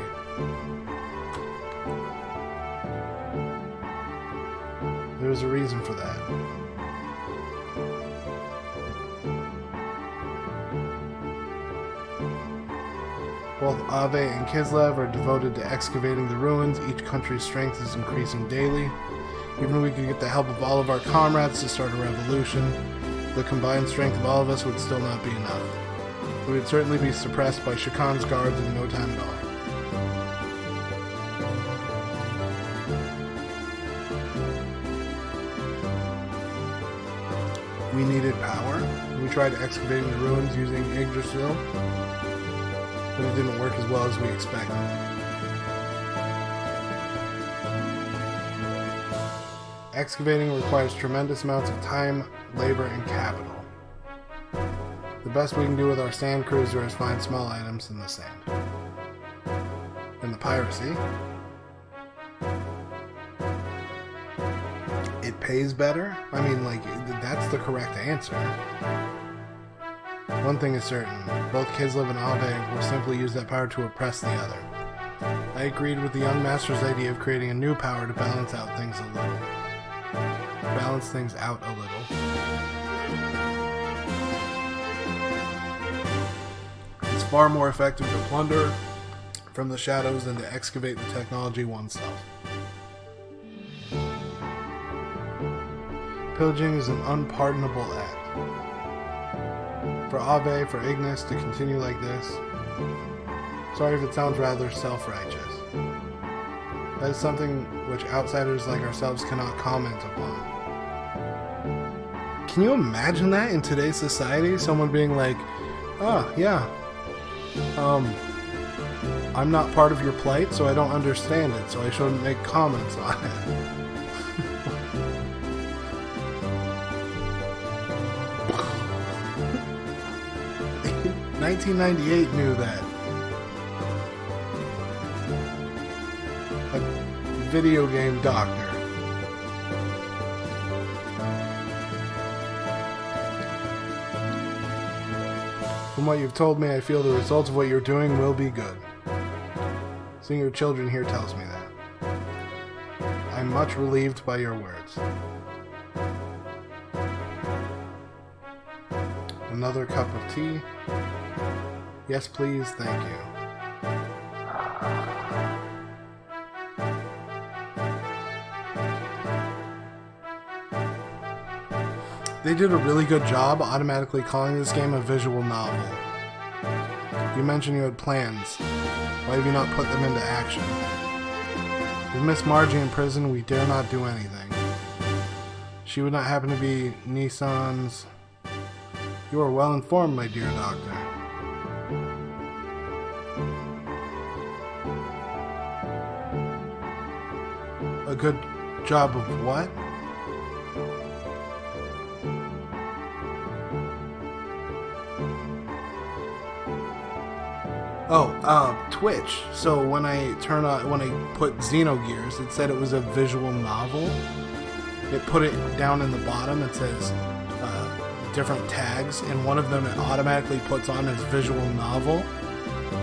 There's a reason for that. Both Ave and Kislev are devoted to excavating the ruins. Each country's strength is increasing daily. Even if we could get the help of all of our comrades to start a revolution, the combined strength of all of us would still not be enough. We would certainly be suppressed by Shakan's guards in no time at all. We needed power. We tried excavating the ruins using Yggdrasil, but it didn't work as well as we expected. Excavating requires tremendous amounts of time, labor, and capital. The best we can do with our sand cruiser is find small items in the sand. And the piracy. It pays better? I mean, like, that's the correct answer. One thing is certain, both Kislev and Ave will simply use that power to oppress the other. I agreed with the young master's idea of creating a new power to balance out things a little. It's far more effective to plunder from the shadows than to excavate the technology oneself. Pillaging is an unpardonable act. For Ave, for Ignis to continue like this, sorry if it sounds rather self-righteous. That is something which outsiders like ourselves cannot comment upon. Can you imagine that in today's society? Someone being like, oh, yeah, I'm not part of your plight, so I don't understand it, so I shouldn't make comments on it. 1998 knew that. A video game doctor. From what you've told me, I feel the results of what you're doing will be good. Seeing your children here tells me that. I'm much relieved by your words. Another cup of tea? Yes, please, thank you. They did a really good job automatically calling this game a visual novel. You mentioned you had plans. Why have you not put them into action? With Miss Margie in prison, we dare not do anything. She would not happen to be Nissan's... You are well informed, my dear doctor. A good job of what? Twitch. So when I put Xenogears, it said it was a visual novel. It put it down in the bottom. It says different tags, and one of them it automatically puts on as visual novel.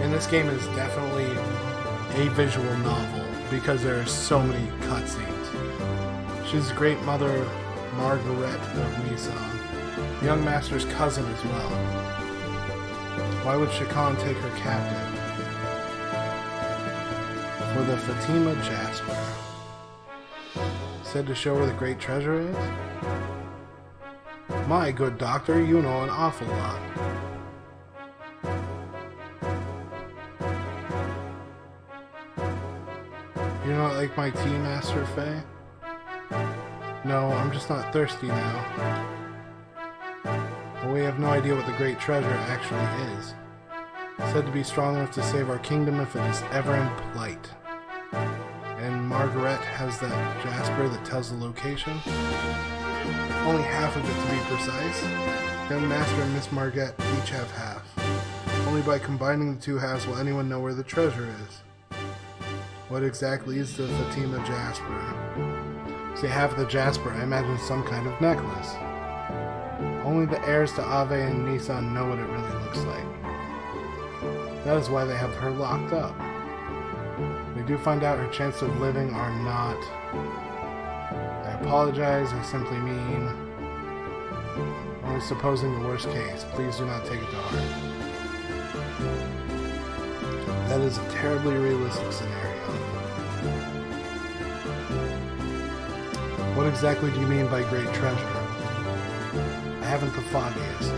And this game is definitely a visual novel because there are so many cutscenes. She's great mother Margaret of Maison, young master's cousin as well. Why would Shakan take her captive? For the Fatima Jasper. Said to show where the great treasure is? My good doctor, you know an awful lot. You not like my tea, Master Faye? No, I'm just not thirsty now. But we have no idea what the great treasure actually is. Said to be strong enough to save our kingdom if it is ever in plight. And Margaret has that Jasper that tells the location. Only half of it to be precise. Young Master and Miss Margaret each have half. Only by combining the two halves will anyone know where the treasure is. What exactly is the Fatima Jasper? Say half of the Jasper, I imagine some kind of necklace. Only the heirs to Ave and Nissan know what it really looks like. That is why they have her locked up. They do find out her chances of living are not. I apologize, I simply mean... only supposing the worst case. Please do not take it to heart. That is a terribly realistic scenario. What exactly do you mean by great treasure? I haven't the foggiest.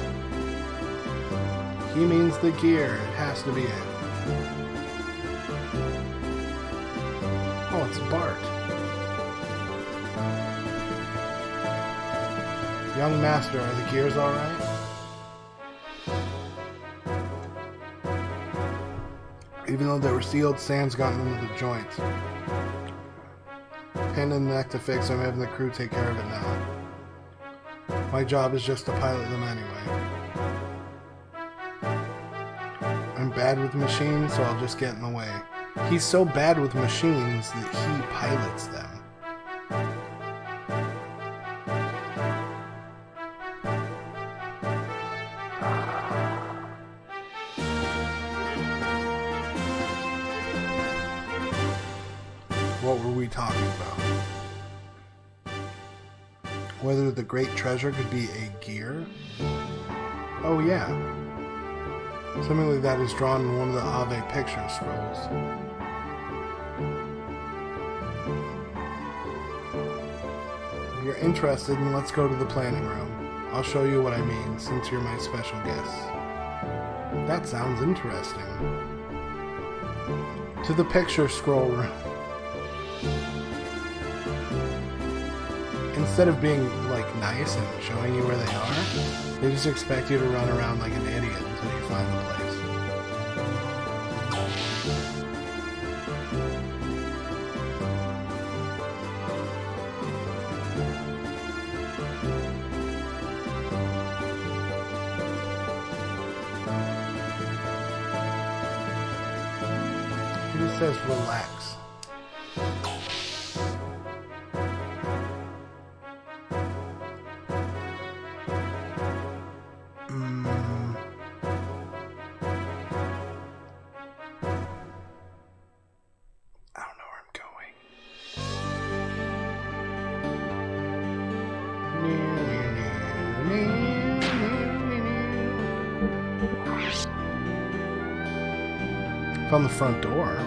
He means the gear. It has to be it. Oh, it's Bart. Young Master, are the gears alright? Even though they were sealed, sand's gotten into the joints. Hand in the neck to fix, I'm having the crew take care of it now. My job is just to pilot them anyway. I'm bad with machines, so I'll just get in the way. He's so bad with machines that he pilots them. What were we talking about? Whether the great treasure could be a gear? Oh yeah. Something like that is drawn in one of the Ave picture scrolls. If you're interested, then let's go to the planning room. I'll show you what I mean, since you're my special guest. That sounds interesting. To the picture scroll room. Instead of being, like, nice and showing you where they are, they just expect you to run around like an idiot until you find the place. He just says relax. Found the front door.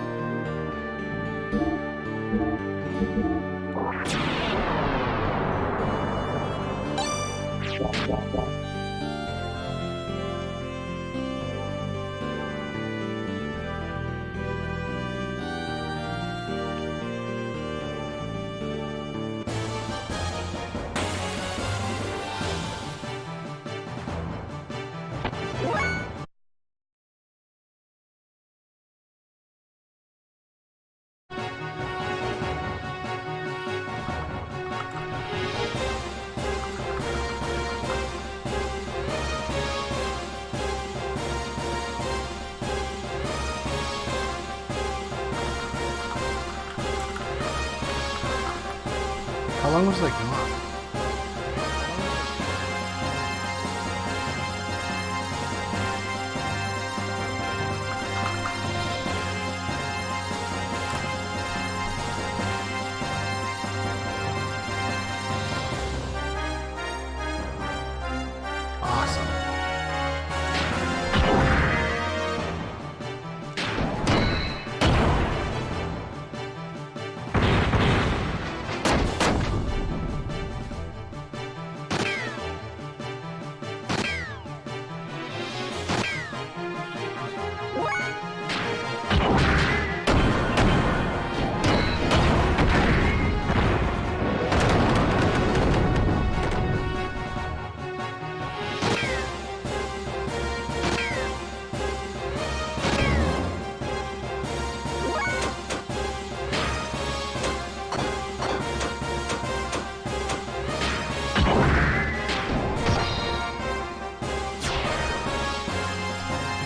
How long was I gone?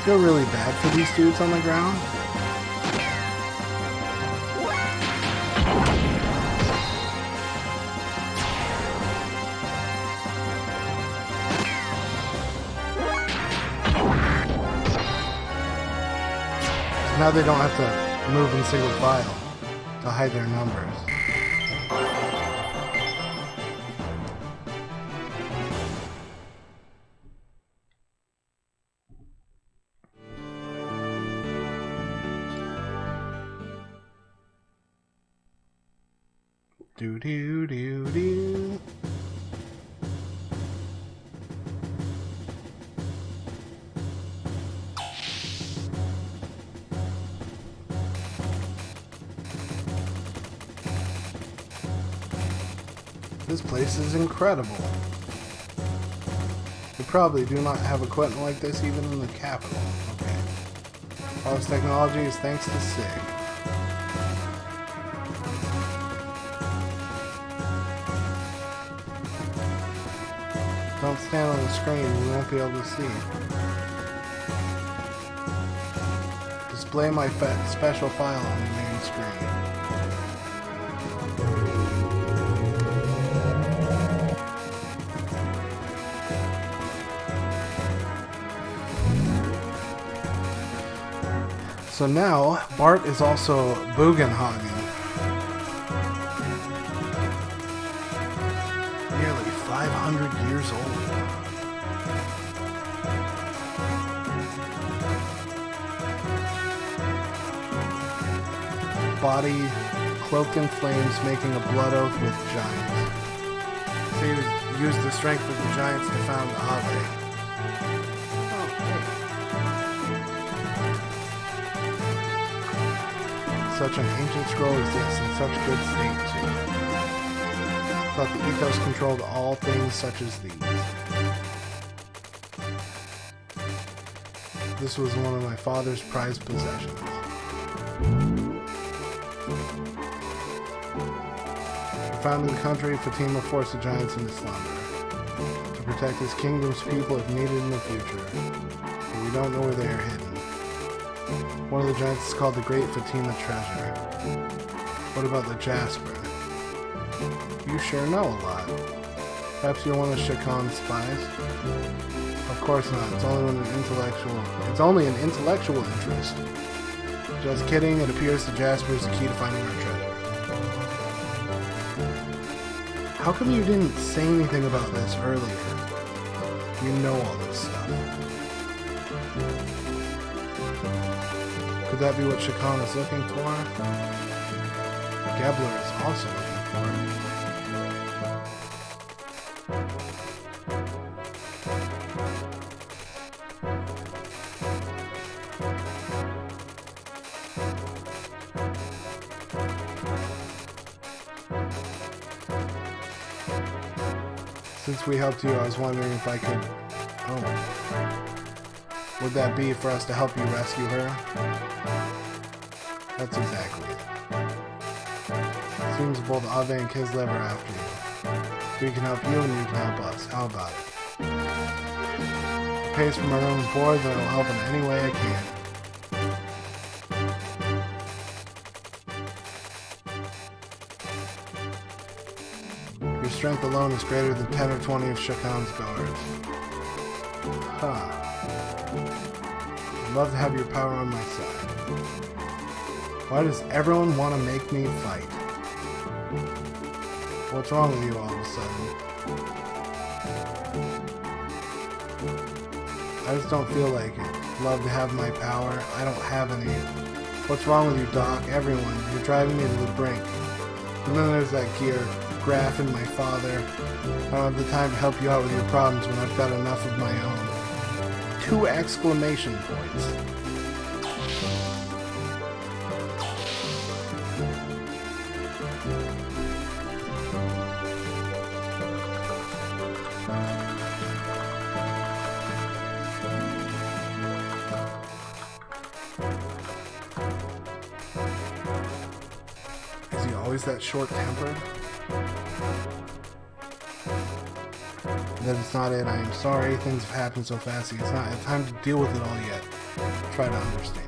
feel really bad for these dudes on the ground. Now they don't have to move in single file to hide their numbers. Do do do do. This place is incredible. We probably do not have equipment like this even in the capital. Okay. All this technology is thanks to Sig. Don't stand on the screen, you won't be able to see. Display my special file on the main screen. So now, Bart is also Bugenhagen. Nearly 500 years old. Body cloaked in flames, making a blood oath with giants. So he used the strength of the giants to found Ave. Such an ancient scroll exists in such good state too. Thought the ethos controlled all things such as these. This was one of my father's prized possessions. He founded the country, Fatima forced the giants into slumber. To protect his kingdom's people if needed in the future. But we don't know where they are hidden. One of the giants is called the Great Fatima Treasure. What about the Jasper? You sure know a lot. Perhaps you're one of Shakan's spies? Of course not. It's only an intellectual interest. Just kidding. It appears the Jasper is the key to finding our treasure. How come you didn't say anything about this earlier? You know all this stuff. Could that be what Shakan is looking for? Gebler is also looking for it. Since we helped you, I was wondering if I could... Oh. Would that be for us to help you rescue her? That's exactly it. Seems both Ave and Kislev are after you. We can help you and you can help us. How about it? It pays for my room and board, then I'll help in any way I can. Your strength alone is greater than 10 or 20 of Shakan's guards. Huh. I'd love to have your power on my side. Why does everyone want to make me fight? What's wrong with you all of a sudden? I just don't feel like it. Love to have my power. I don't have any. What's wrong with you, Doc? Everyone. You're driving me to the brink. And then there's that gear. Graf and my father. I don't have the time to help you out with your problems when I've got enough of my own. 2 exclamation points. Is he always that short-tempered? That it's not it. I am sorry. Things have happened so fast. It's not time to deal with it all yet. try to understand.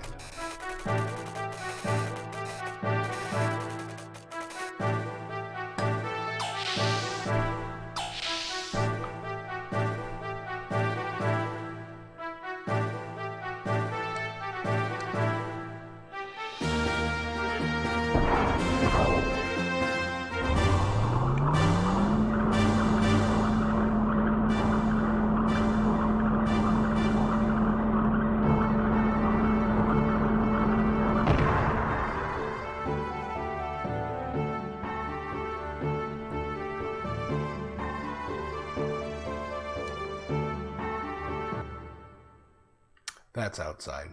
That's outside.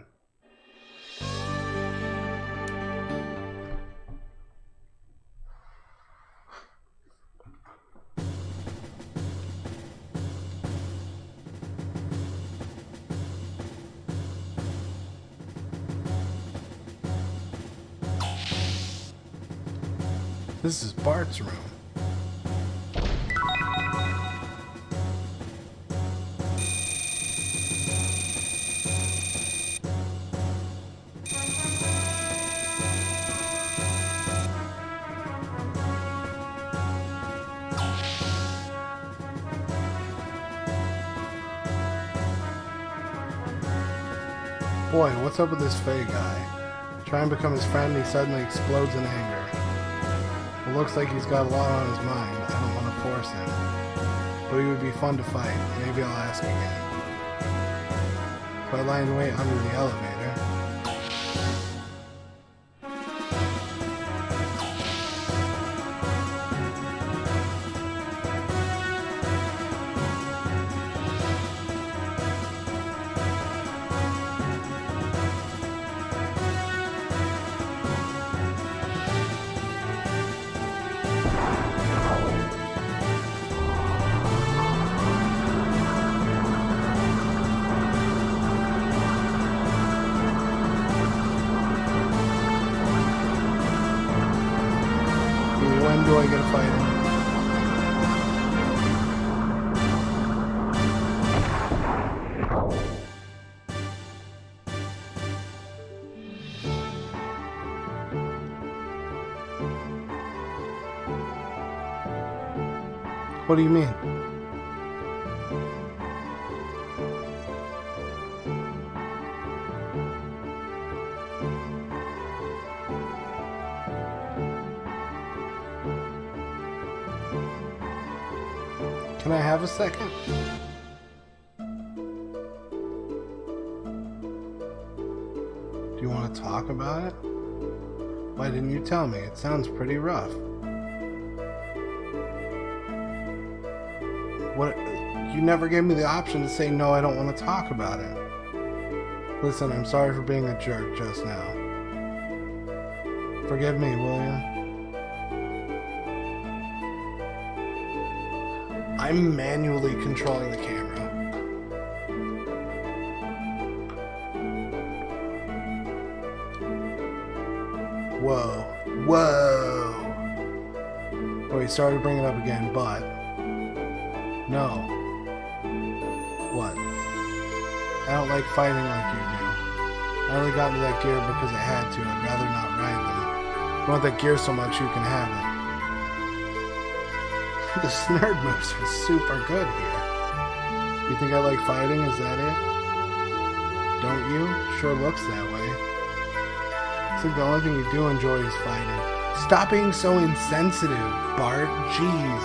This is Bart's room. Boy, what's up with this Faye guy? Try and become his friend, he suddenly explodes in anger. It looks like he's got a lot on his mind. I don't want to force him. But he would be fun to fight. Maybe I'll ask again. If I lie in wait under the elevator... When do I get a fight in? What do you mean? Can I have a second? Do you want to talk about it? Why didn't you tell me? It sounds pretty rough. What? You never gave me the option to say no, I don't want to talk about it. Listen, I'm sorry for being a jerk just now. Forgive me, will you? I'm manually controlling the camera. Whoa. Whoa. Oh, he started bringing it up again, but... No. What? I don't like fighting like you do. I only got into that gear because I had to. I'd rather not ride them. If you want that gear so much, you can have it. The snerd moves are super good here. You think I like fighting? Is that it? Don't you? Sure looks that way. It's like the only thing you do enjoy is fighting. Stop being so insensitive, Bart. Jeez.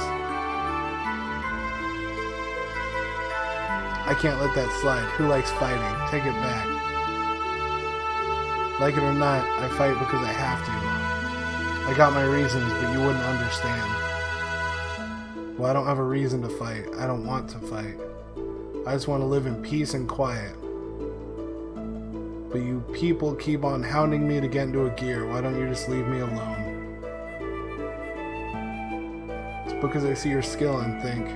I can't let that slide. Who likes fighting? Take it back. Like it or not, I fight because I have to. I got my reasons, but you wouldn't understand. Well, I don't have a reason to fight. I don't want to fight. I just want to live in peace and quiet. But you people keep on hounding me to get into a gear. Why don't you just leave me alone? It's because I see your skill and think,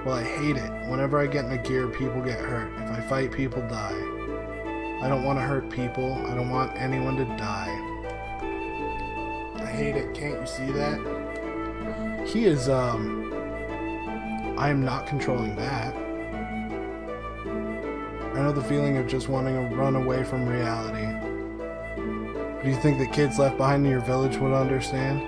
well, I hate it. Whenever I get in a gear, people get hurt. If I fight, people die. I don't want to hurt people. I don't want anyone to die. I hate it. Can't you see that? He is, I am not controlling that. I know the feeling of just wanting to run away from reality. Do you think the kids left behind in your village would understand?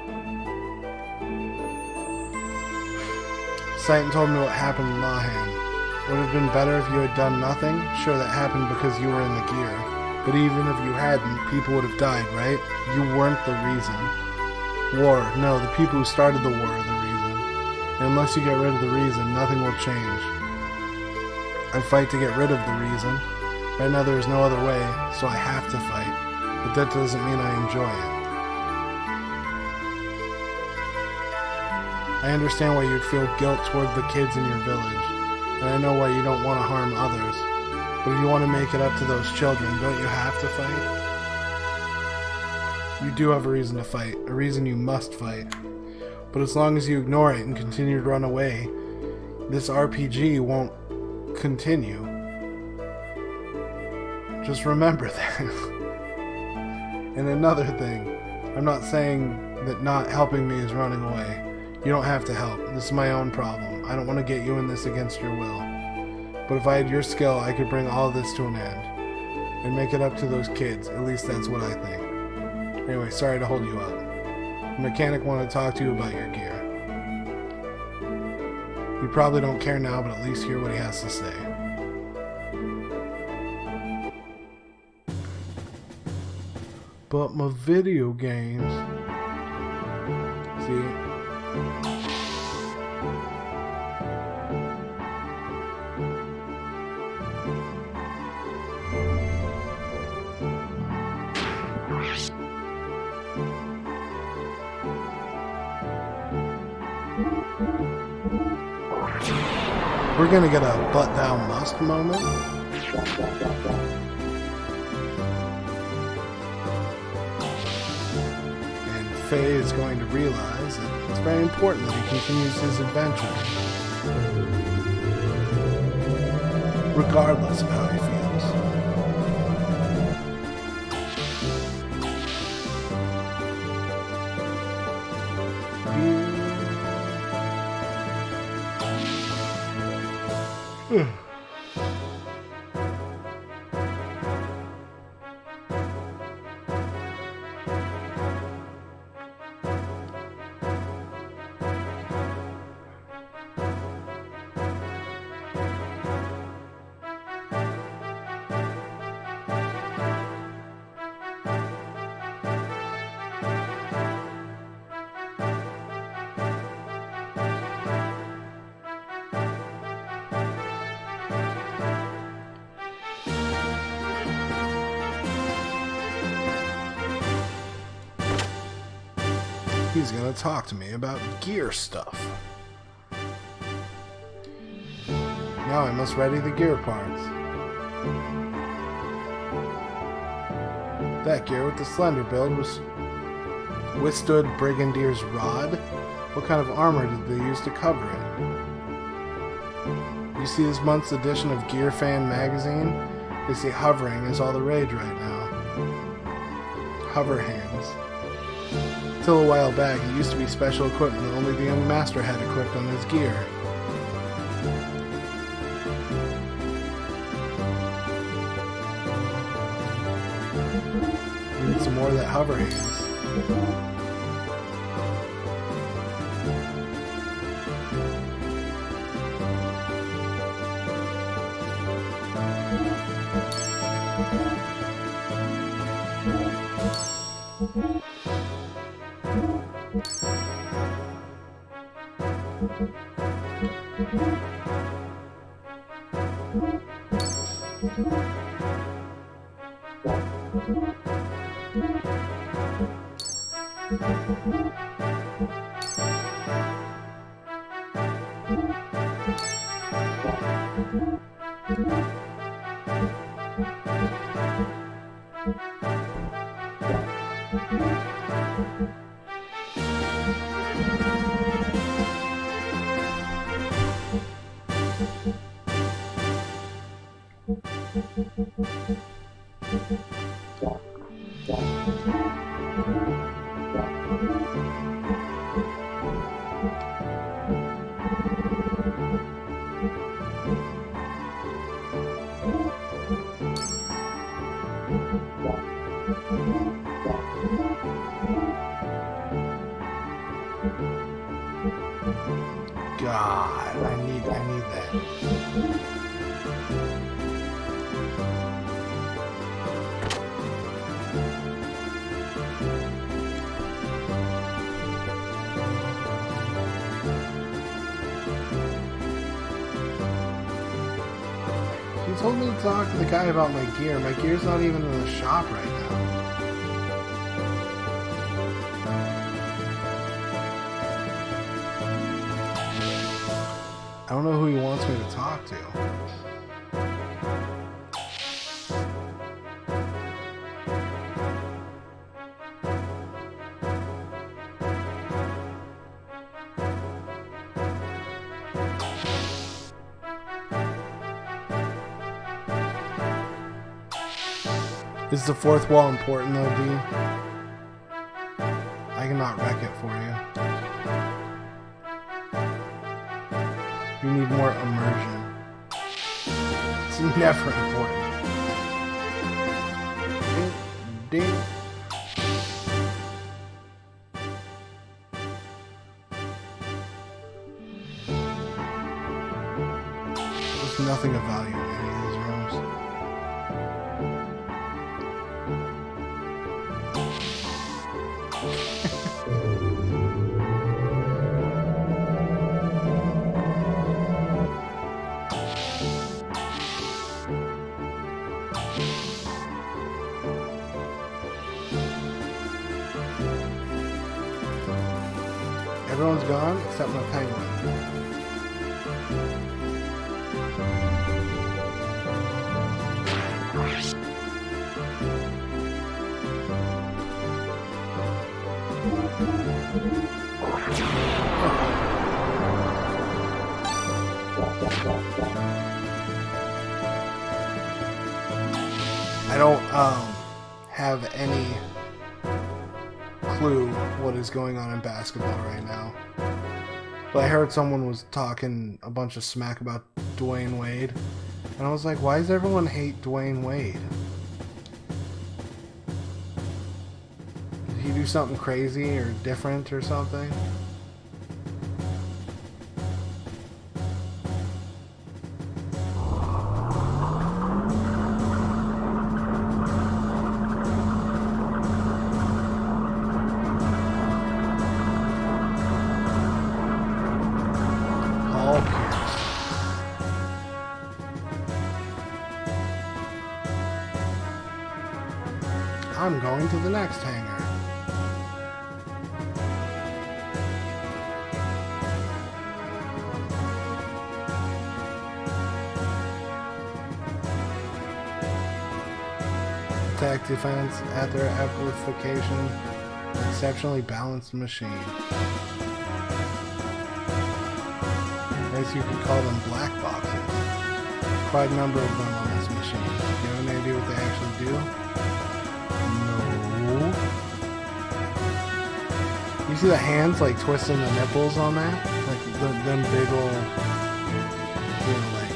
Satan told me what happened in Lahan. Would it have been better if you had done nothing? Sure, that happened because you were in the gear. But even if you hadn't, people would have died, right? You weren't the reason. War. No, the people who started the war are the reason. And unless you get rid of the reason, nothing will change. I fight to get rid of the reason. Right now there is no other way, so I have to fight. But that doesn't mean I enjoy it. I understand why you'd feel guilt toward the kids in your village. And I know why you don't want to harm others. But if you want to make it up to those children, don't you have to fight? You do have a reason to fight, a reason you must fight. But as long as you ignore it and continue to run away, this RPG won't continue. Just remember that. And another thing, I'm not saying that not helping me is running away. You don't have to help. This is my own problem. I don't want to get you in this against your will. But if I had your skill, I could bring all of this to an end. And make it up to those kids. At least that's what I think. Anyway, sorry to hold you up. The mechanic wanted to talk to you about your gear. You probably don't care now, but at least hear what he has to say. But my video games... See? We're gonna get a butt down must moment. And Faye is going to realize that it's very important that he continues his adventure, regardless of how he feels. He's gonna talk to me about gear stuff. Now I must ready the gear parts. That gear with the slender build withstood Brigandier's rod? What kind of armor did they use to cover it? You see this month's edition of Gear Fan magazine? They say hovering is all the rage right now. Hover hands. Till a while back, it used to be special equipment that only the young master had equipped on his gear. We need some more of that hover hands. God, I need that. He told me to talk to the guy about my gear. My gear's not even in the shop right now. I don't know who he wants me to talk to. Is the fourth wall important though, D? I cannot wreck it for you. You need more immersion. It's never important. Ding, ding. There's nothing of value in any of these rooms. Everyone's gone except my penguin. I don't have any clue what is going on in basketball right now. But I heard someone was talking a bunch of smack about Dwayne Wade. And I was like, why does everyone hate Dwayne Wade? Did he do something crazy or different or something? I'm going to the next hangar. Attack defense at their amplification. Exceptionally balanced machine. I guess you could call them black boxes. Quite a number of them on this machine. Do you have any idea what they actually do? You see the hands like twisting the nipples on that? Like them big ol', you know, like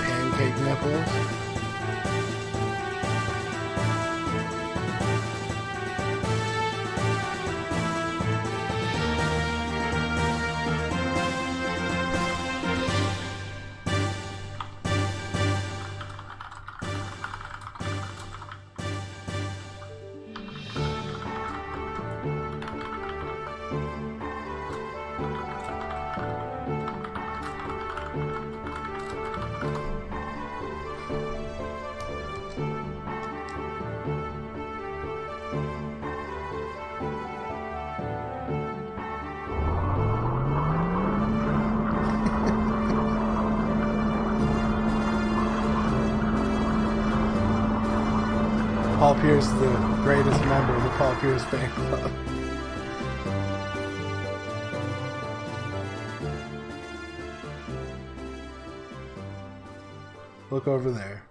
pancake nipples. Paul Pierce, the greatest member of the Paul Pierce fan club. Look over there.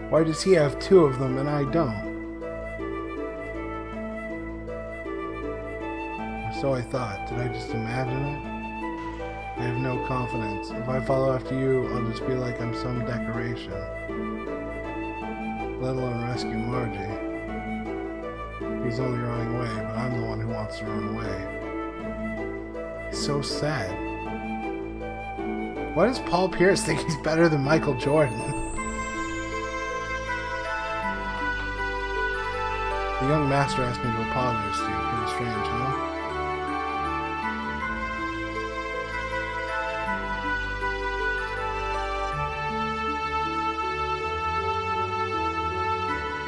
Why does he have two of them and I don't? So I thought. Did I just imagine it? I have no confidence. If I follow after you, I'll just be like I'm some decoration. Let alone rescue Margie. He's only running away, but I'm the one who wants to run away. He's so sad. Why does Paul Pierce think he's better than Michael Jordan? The young master asked me to apologize to you. Pretty strange, huh?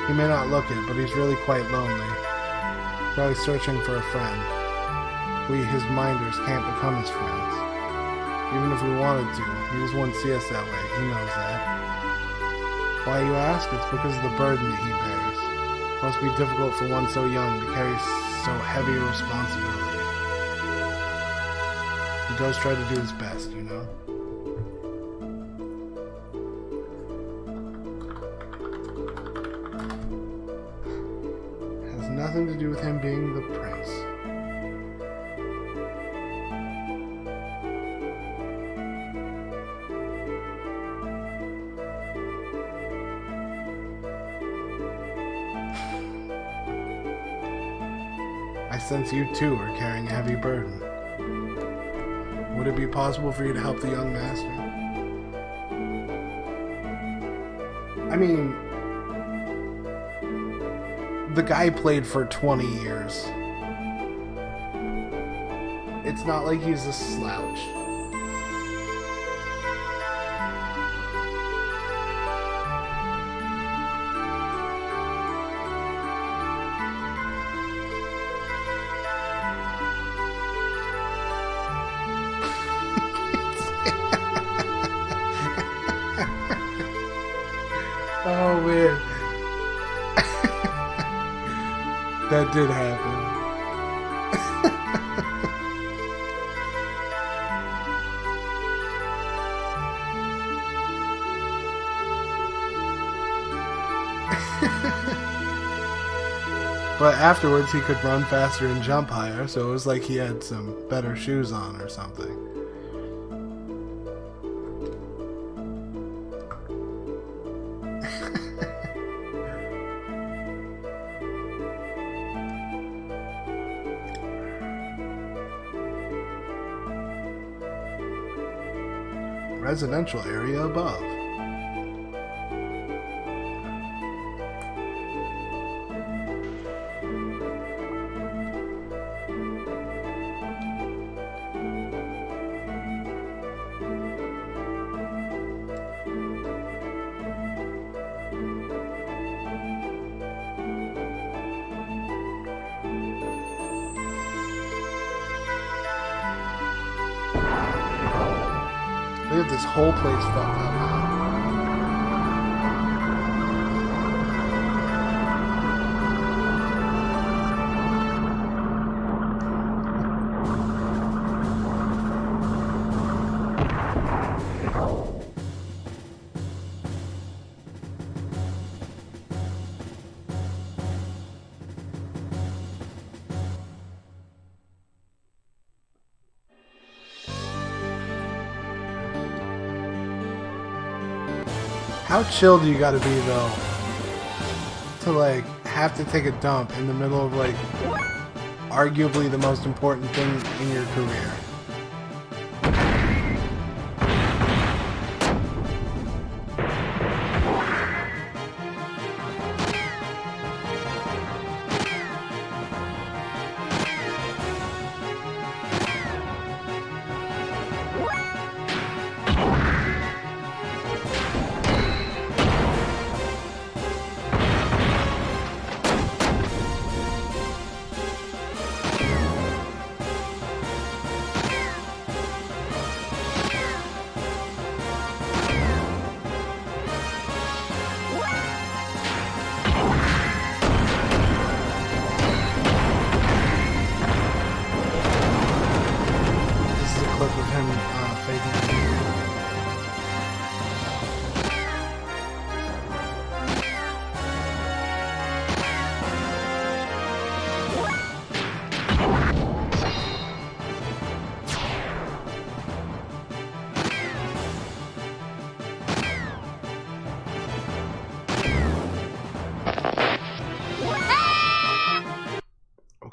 He may not look it, but he's really quite lonely. He's always searching for a friend. We, his minders, can't become his friends. Even if we wanted to, he just wouldn't see us that way. He knows that. Why, you ask? It's because of the burden that he bears. It must be difficult for one so young to carry so heavy a responsibility. He does try to do his best, you know? Has nothing to do with him being the prince. I sense you too are carrying a heavy burden. Would it be possible for you to help the young master? I mean, the guy played for 20 years. It's not like he's a slouch. Oh, weird. That did happen. But afterwards he could run faster and jump higher, so it was like he had some better shoes on or something. Residential area above. Look at this whole place fucked up now. How chill do you gotta be though to like have to take a dump in the middle of like arguably the most important thing in your career?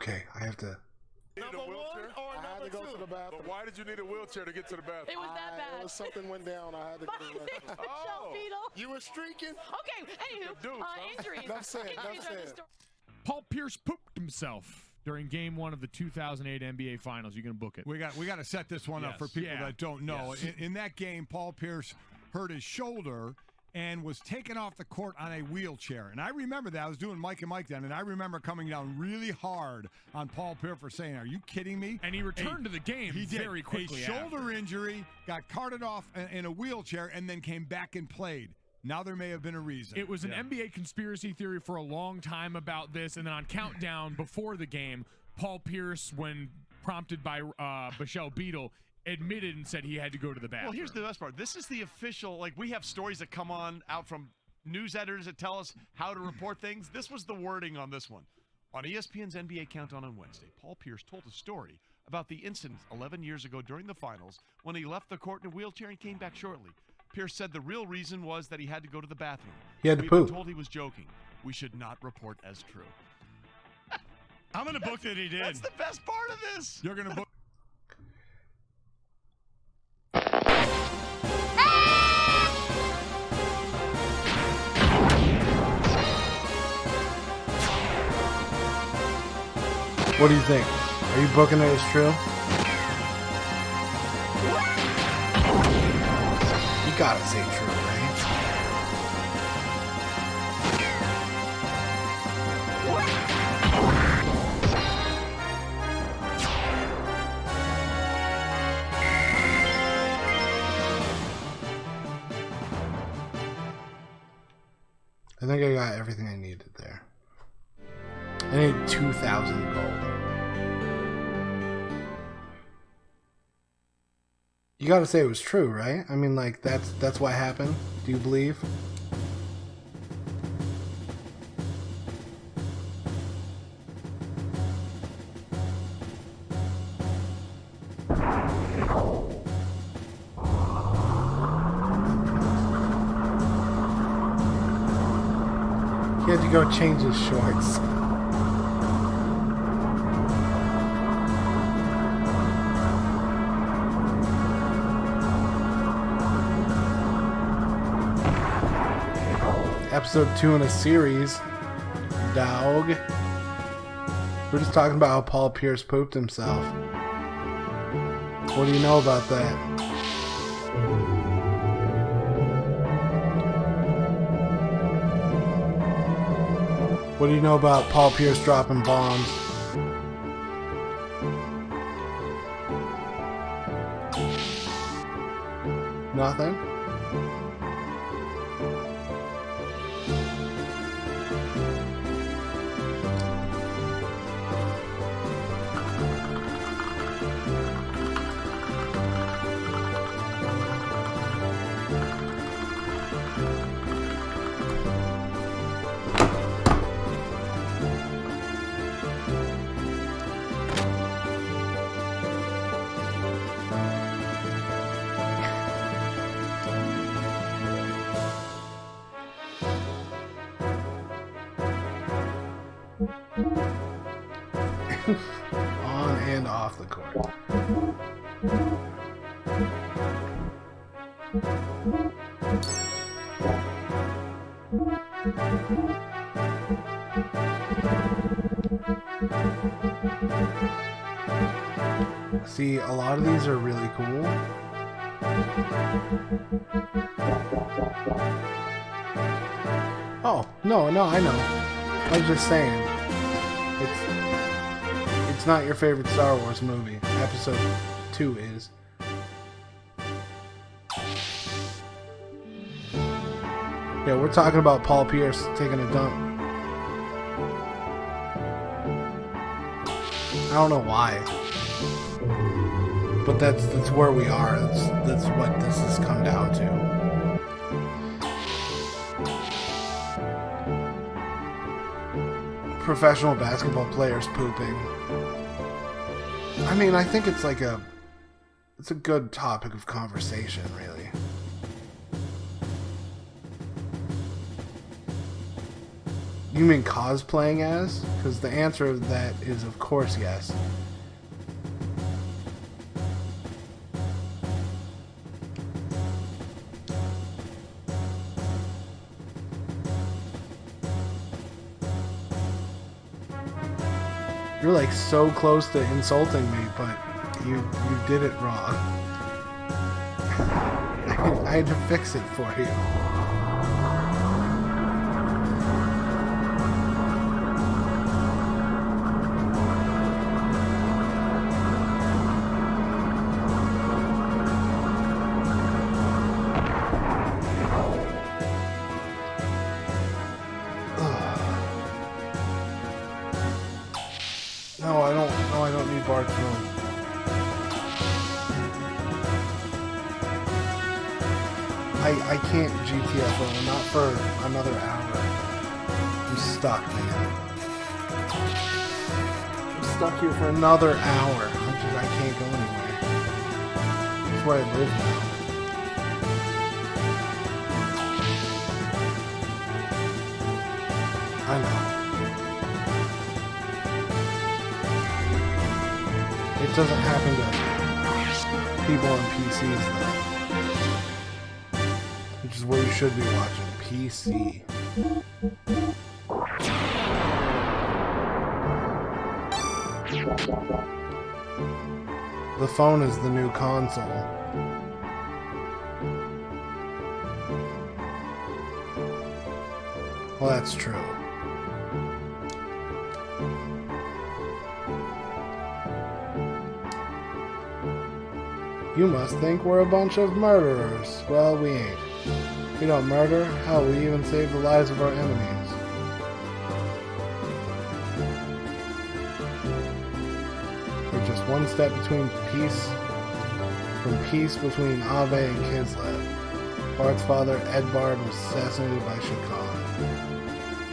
Okay, I have to. Number one or I had to number go to the two? bathroom. But why did you need a wheelchair to get to the bathroom? It was that bad. It was something went down. I had to go to the bathroom. Michelle Beadle. You were streaking? Okay, anywho, Deuce, huh? injuries. Enough said, Injuries enough are the said. story. Paul Pierce pooped himself during Game 1 of the 2008 NBA Finals. You gonna book it? We got to set this one up Yes. for people Yeah. that don't know. Yes. In that game, Paul Pierce hurt his shoulder and was taken off the court on a wheelchair. And I remember that. I was doing Mike and Mike then, and I remember coming down really hard on Paul Pierce for saying, "Are you kidding me?" And he returned to the game He did. very quickly A shoulder after. injury, got carted off in a wheelchair, and then came back and played. Now there may have been a reason. It was an NBA conspiracy theory for a long time about this, and then on countdown before the game, Paul Pierce, when prompted by Michelle Beadle, admitted and said he had to go to the bathroom. Well, here's the best part. This is the official, like, we have stories that come on out from news editors that tell us how to report things. This was the wording on this one. On ESPN's NBA Countdown on Wednesday, Paul Pierce told a story about the incident 11 years ago during the finals when he left the court in a wheelchair and came back shortly. Pierce said the real reason was that he had to go to the bathroom. He had to We've been poop. told he was joking. We should not report as true. I'm going to book that he did. That's the best part of this. You're going to book. What do you think? Are you booking it as true? You gotta say true, right? I think I got everything I needed there. I need 2,000 gold. You gotta say it was true, right? I mean, like, that's what happened. Do you believe? He had to go change his shorts. Episode 2 in a series, dog. We're just talking about how Paul Pierce pooped himself. What do you know about that? What do you know about Paul Pierce dropping bombs? Nothing? On and off the court. See, a lot of these are really cool. Oh, no, I know. I was just saying. It's not your favorite Star Wars movie. Episode 2 is. Yeah, we're talking about Paul Pierce taking a dump. I don't know why. But that's where we are. That's what this has come down to. Professional basketball players pooping. I mean, I think it's it's a good topic of conversation, really. You mean cosplaying as? Because the answer to that is, of course, yes. You're like so close to insulting me, but you did it wrong. I had to fix it for you. No, I don't need Bart's room. I can't GTFO, not for another hour. I'm stuck, man. I'm stuck here for another hour. I can't go anywhere. That's where I live now. I know. It doesn't happen to people on PCs though. Which is where you should be watching. PC. The phone is the new console. Well, that's true. You must think we're a bunch of murderers. Well, we ain't. We don't murder. Hell, we even save the lives of our enemies. We're just one step between peace, from peace between Ave and Kislev. Bart's father, Edbard, was assassinated by Shikon.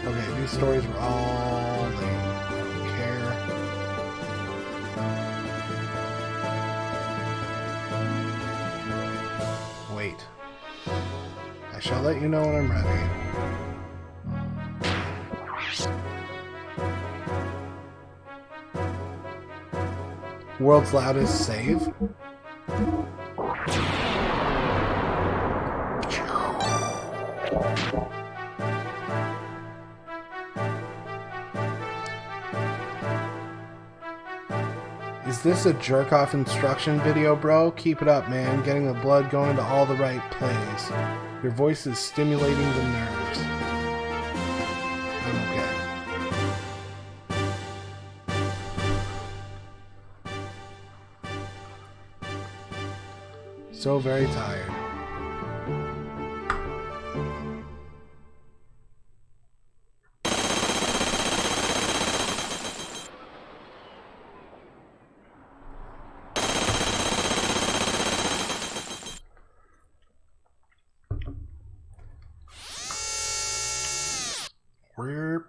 Okay, these stories were all lame. I don't care. Wait. I shall let you know when I'm ready. World's loudest save? Is this a jerk-off instruction video, bro? Keep it up, man. Getting the blood going to all the right plays. Your voice is stimulating the nerves. I'm okay. So very tired. We're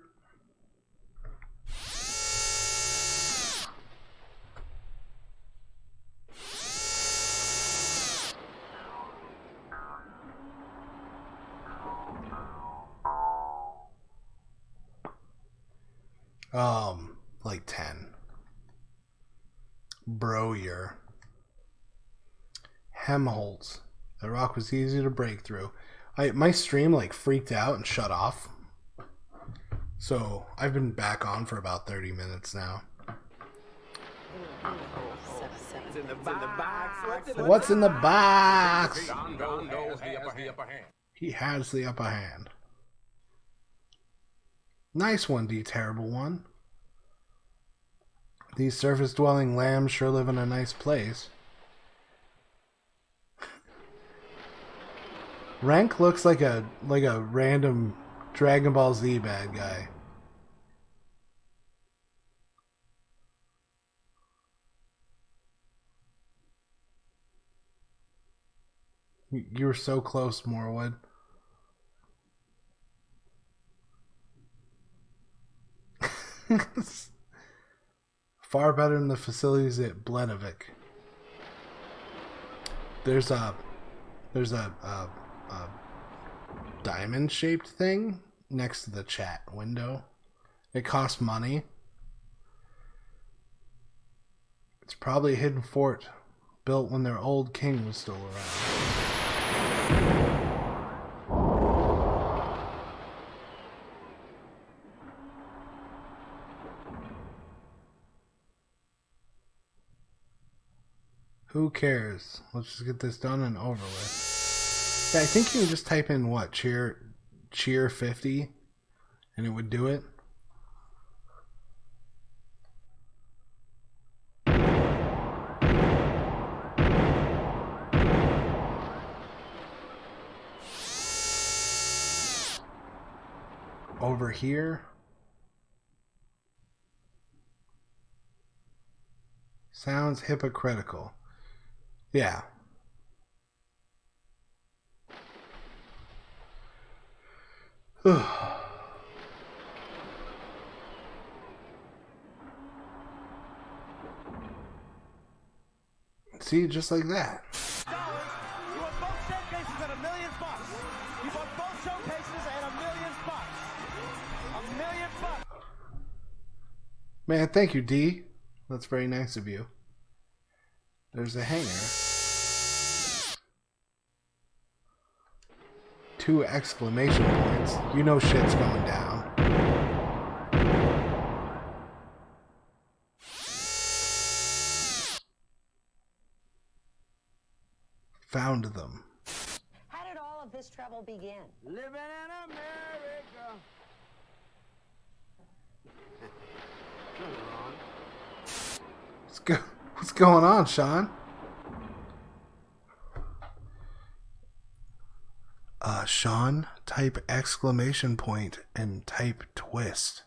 like 10. Broyer. Helmholtz. The rock was easy to break through. My stream like freaked out and shut off. So I've been back on for about 30 minutes now. What's in the box? He has the upper hand. Nice one, D Terrible One. These surface-dwelling lambs sure live in a nice place. Rank looks like a random Dragon Ball Z bad guy. You were so close, Morwood. Far better than the facilities at Bledovik. There's a diamond-shaped thing next to the chat window. It costs money. It's probably a hidden fort built when their old king was still around. Who cares? Let's just get this done and over with. Yeah, I think you can just type in what? Cheer 50 and it would do it. Over here. Sounds hypocritical. Yeah. See, just like that. You bought both showcases at $1 million. You bought both showcases at $1 million. $1 million. Man, thank you, D. That's very nice of you. There's a hanger. 2 exclamation points. You know shit's going down. Found them. How did all of this trouble begin? Living in America. What's going on, Sean? Sean, type exclamation point and type twist.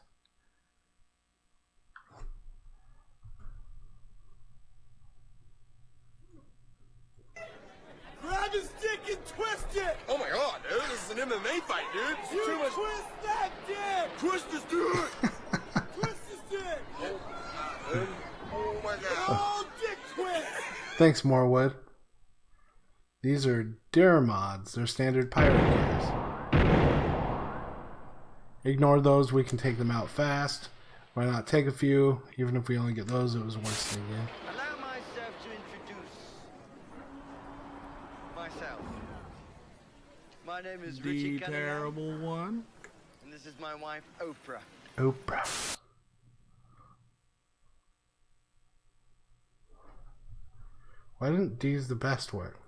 Grab his dick and twist it. Oh my god, dude, this is an MMA fight, dude. It's You too much. twist that dick. Twist this dude. Twist his dick. Oh my god. Oh, dick twist. Thanks, Morwood. These are Deer mods. They're standard pirate gears. Ignore those. We can take them out fast. Why not take a few? Even if we only get those, it was worth it again. Allow myself to introduce myself. My name is Richie Cunningham. Terrible one. And this is my wife, Oprah. Oprah. Why didn't D's the best work?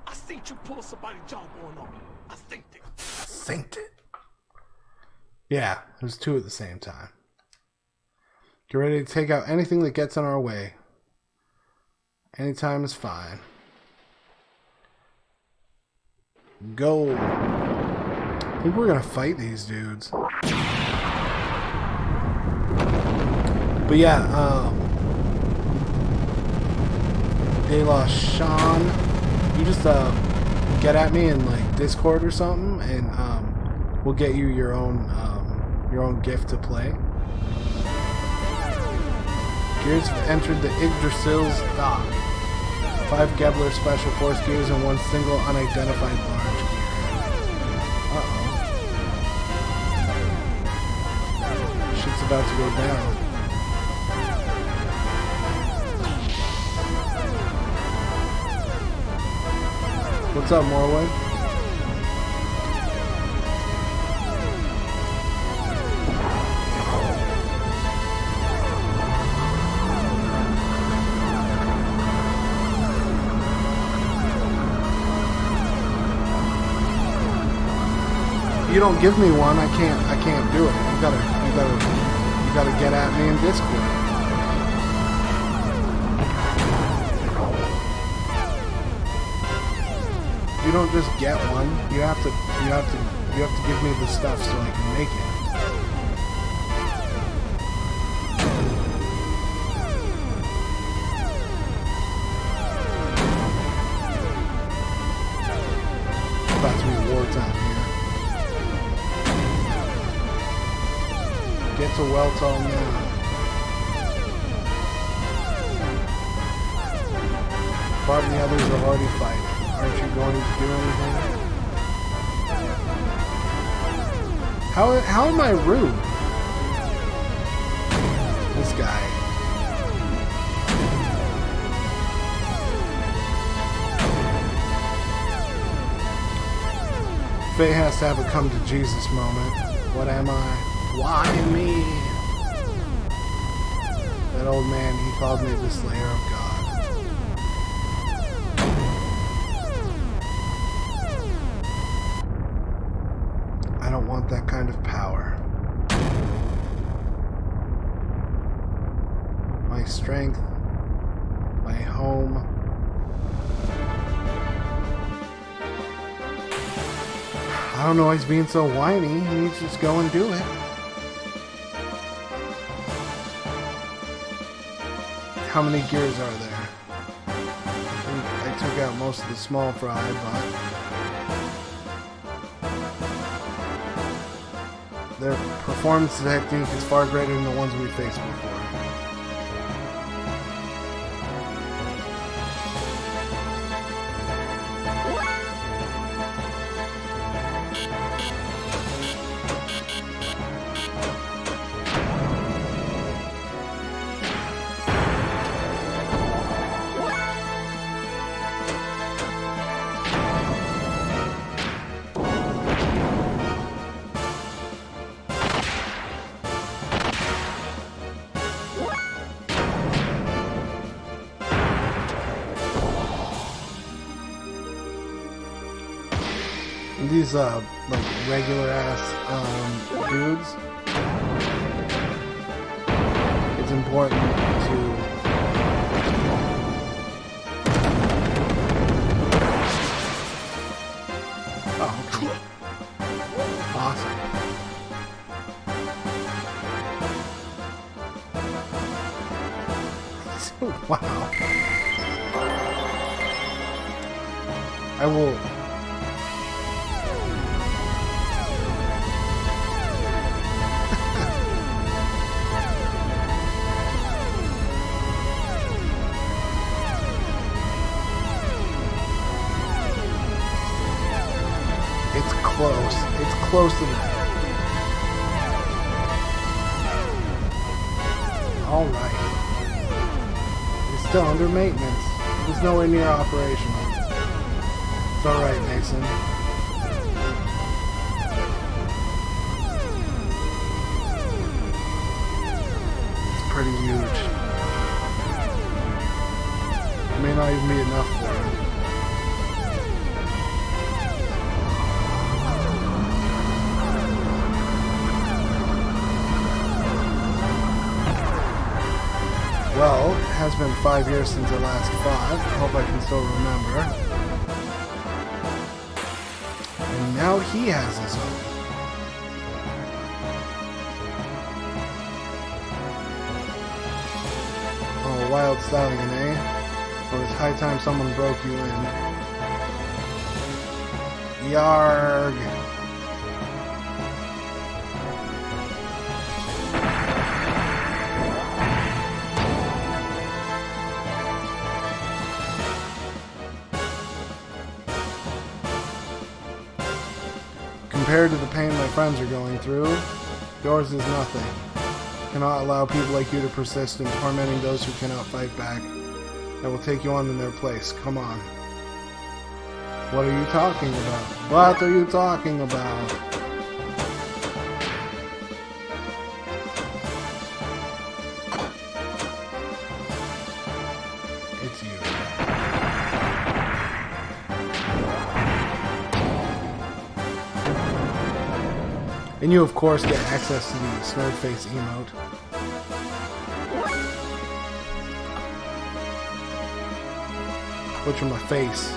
I seen you pull somebody's jaw going on. I think it. Synced it. Yeah, there's 2 at the same time. Get ready to take out anything that gets in our way. Anytime is fine. Go. I think we're gonna fight these dudes. But yeah, they lost Sean. You just get at me in like Discord or something, and we'll get you your own gift to play. Gears have entered the Yggdrasil's dock. 5 Gebler Special Force gears and 1 single unidentified large gear. Uh-oh. Shit's about to go down. What's up, Morwood? If you don't give me one, I can't do it. You gotta get at me in Discord. You don't just get one. You have to give me the stuff so I can make it. It's about to be wartime here. Get to Weltall now. fought and the others are already fighting. Aren't you going to do anything? How am I rude? This guy. Fate has to have a come to Jesus moment. What am I? Why me? That old man, he called me the Slayer of God. I don't want that kind of power. My strength, my home. I don't know why he's being so whiny. He needs to just go and do it. How many gears are there? I took out most of the small fry, but their performance technique is far greater than the ones we faced before. These like regular ass dudes, it's important to okay. Awesome. Wow. I will. It's close. It's close to that. Alright. It's still under maintenance. It's nowhere near operational. It's alright, Mason. It's pretty huge. It may not even be enough for it. Well, it has been 5 years since I last fought. I hope I can still remember. And now he has his own. Oh, wild stallion, eh? Well, it's high time someone broke you in. Yarg! Compared to the pain my friends are going through, yours is nothing. Cannot allow people like you to persist in tormenting those who cannot fight back. I will take you on in their place. Come on. What are you talking about? What are you talking about? It's you. And you, of course, get access to the Snurd Face emote. Which are my face.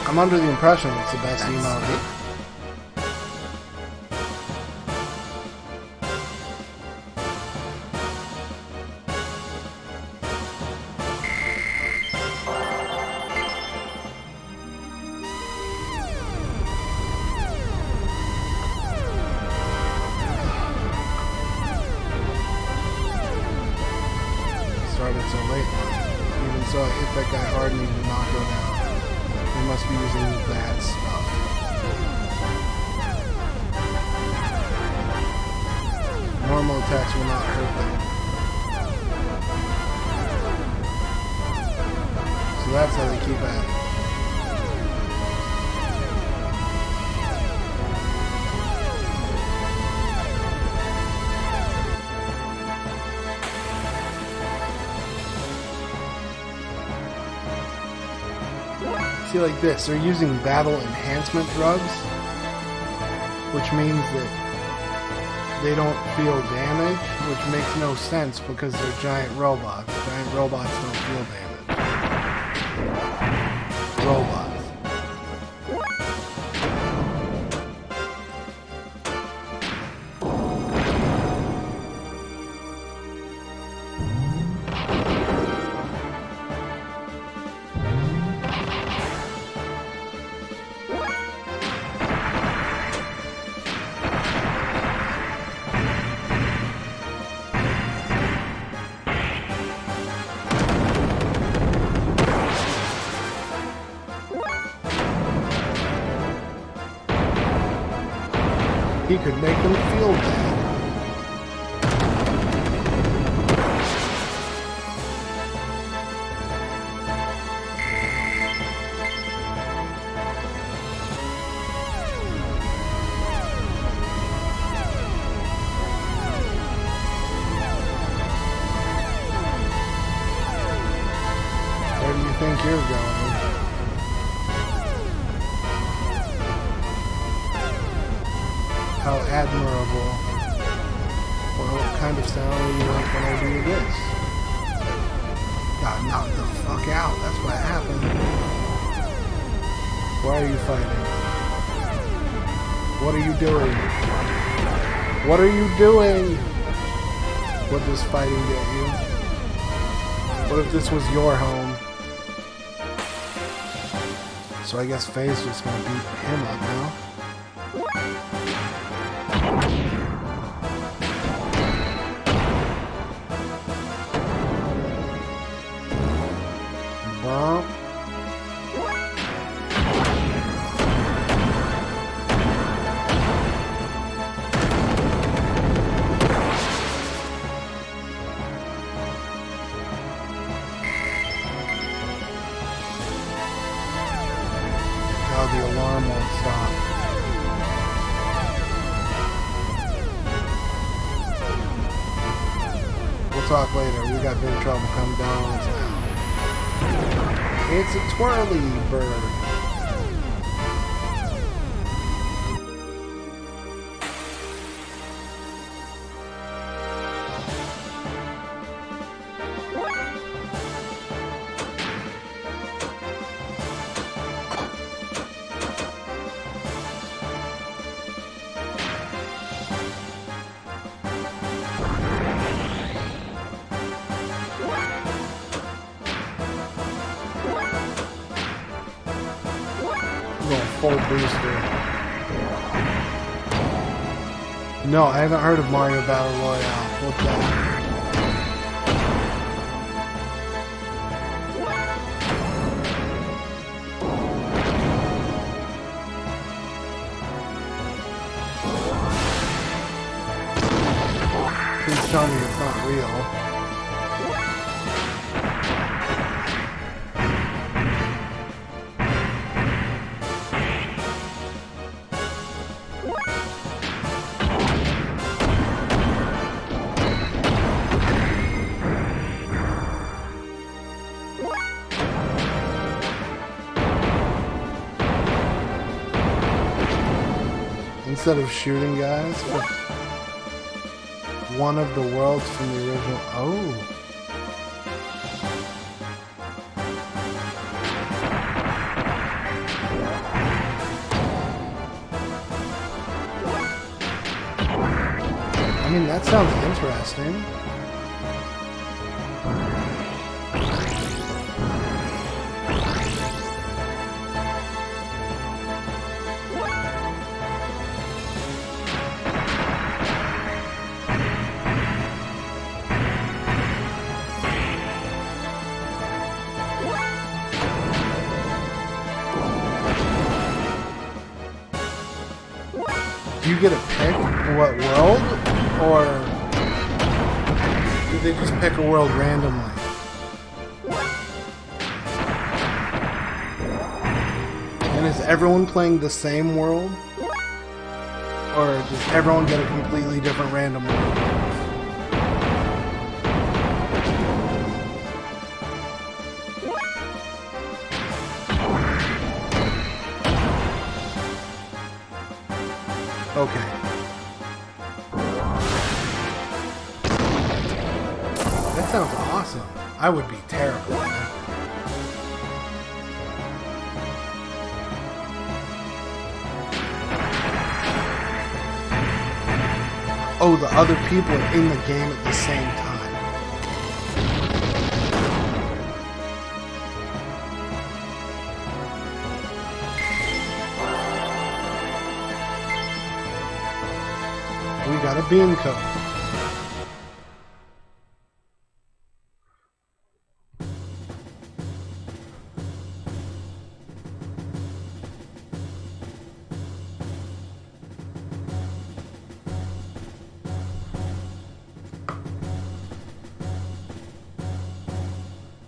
I'm under the impression it's the best emote. So I hit that guy hard and he did not go down. They must be using that stuff. Normal attacks will not hurt them. So that's how they keep at it. See, like this, they're using battle enhancement drugs, which means that they don't feel damage, which makes no sense because they're giant robots. Giant robots don't feel damage. Robots. He could make them feel bad. Where do you think you're going? How admirable. Well, what kind of sound will you like when I do this? Got knocked the fuck out. That's what happened. Why are you fighting? What are you doing? What are you doing? What does fighting get you? What if this was your home? So I guess Faye's just gonna beat him up now. Bump. Now the alarm won't stop. We'll talk later. We got big trouble coming down on us now. It's a twirly bird. Going full booster. No, I haven't heard of Mario Battle Royale. What's that? Please tell me it's not real. Instead of shooting guys, but one of the worlds from the original. Oh. I mean, that sounds interesting. you get to pick what world, or do they just pick a world randomly? And is everyone playing the same world? Or does everyone get a completely different random world? Okay. That sounds awesome. I would be terrible at that. Oh, the other people are in the game at the same time. We got a beam code.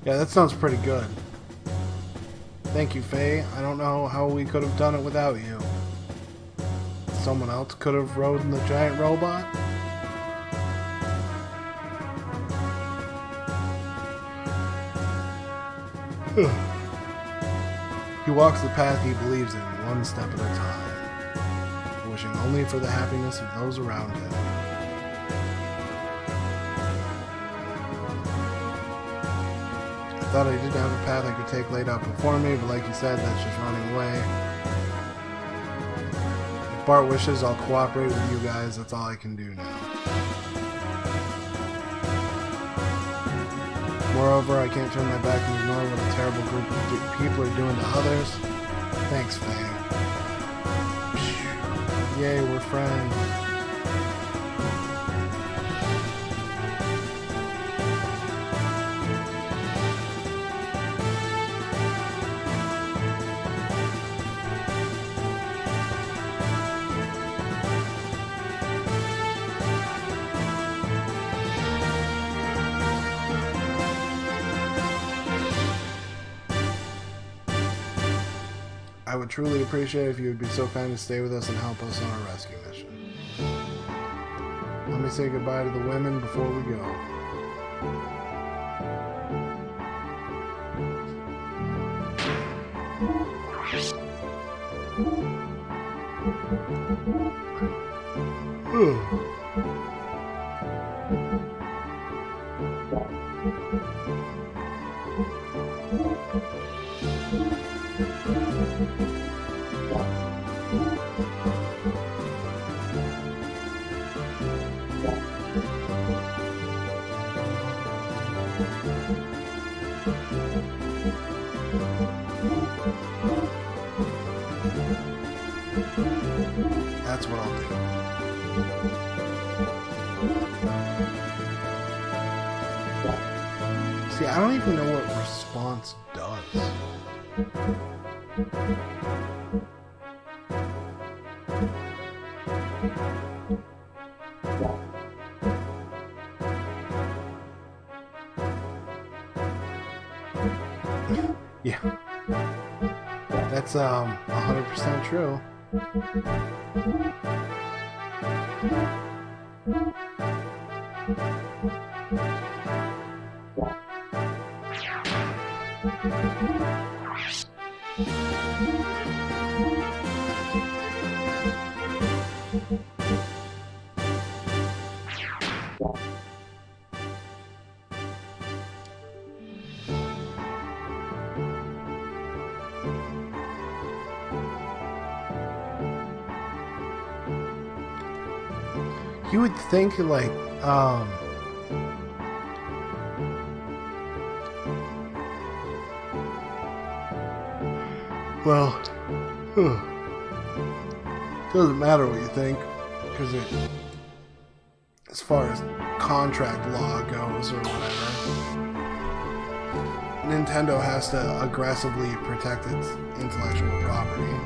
Yeah, that sounds pretty good. Thank you, Faye. I don't know how we could have done it without you. Someone else could have rode the giant robot? He walks the path he believes in, one step at a time, wishing only for the happiness of those around him. I thought I didn't have a path I could take laid out before me, but like you said, that's just running away. If Bart wishes, I'll cooperate with you guys. That's all I can do now. Moreover, I can't turn my back and ignore what a terrible group of people are doing to others. Thanks, Faye. Yay, we're friends. I would truly appreciate it if you would be so kind to stay with us and help us on our rescue mission. Let me say goodbye to the women before we go. That's what I'll do. See, I don't even know what response does. Yeah. That's 100% true. You would think, like, well, doesn't matter what you think, because as far as contract law goes or whatever, Nintendo has to aggressively protect its intellectual property.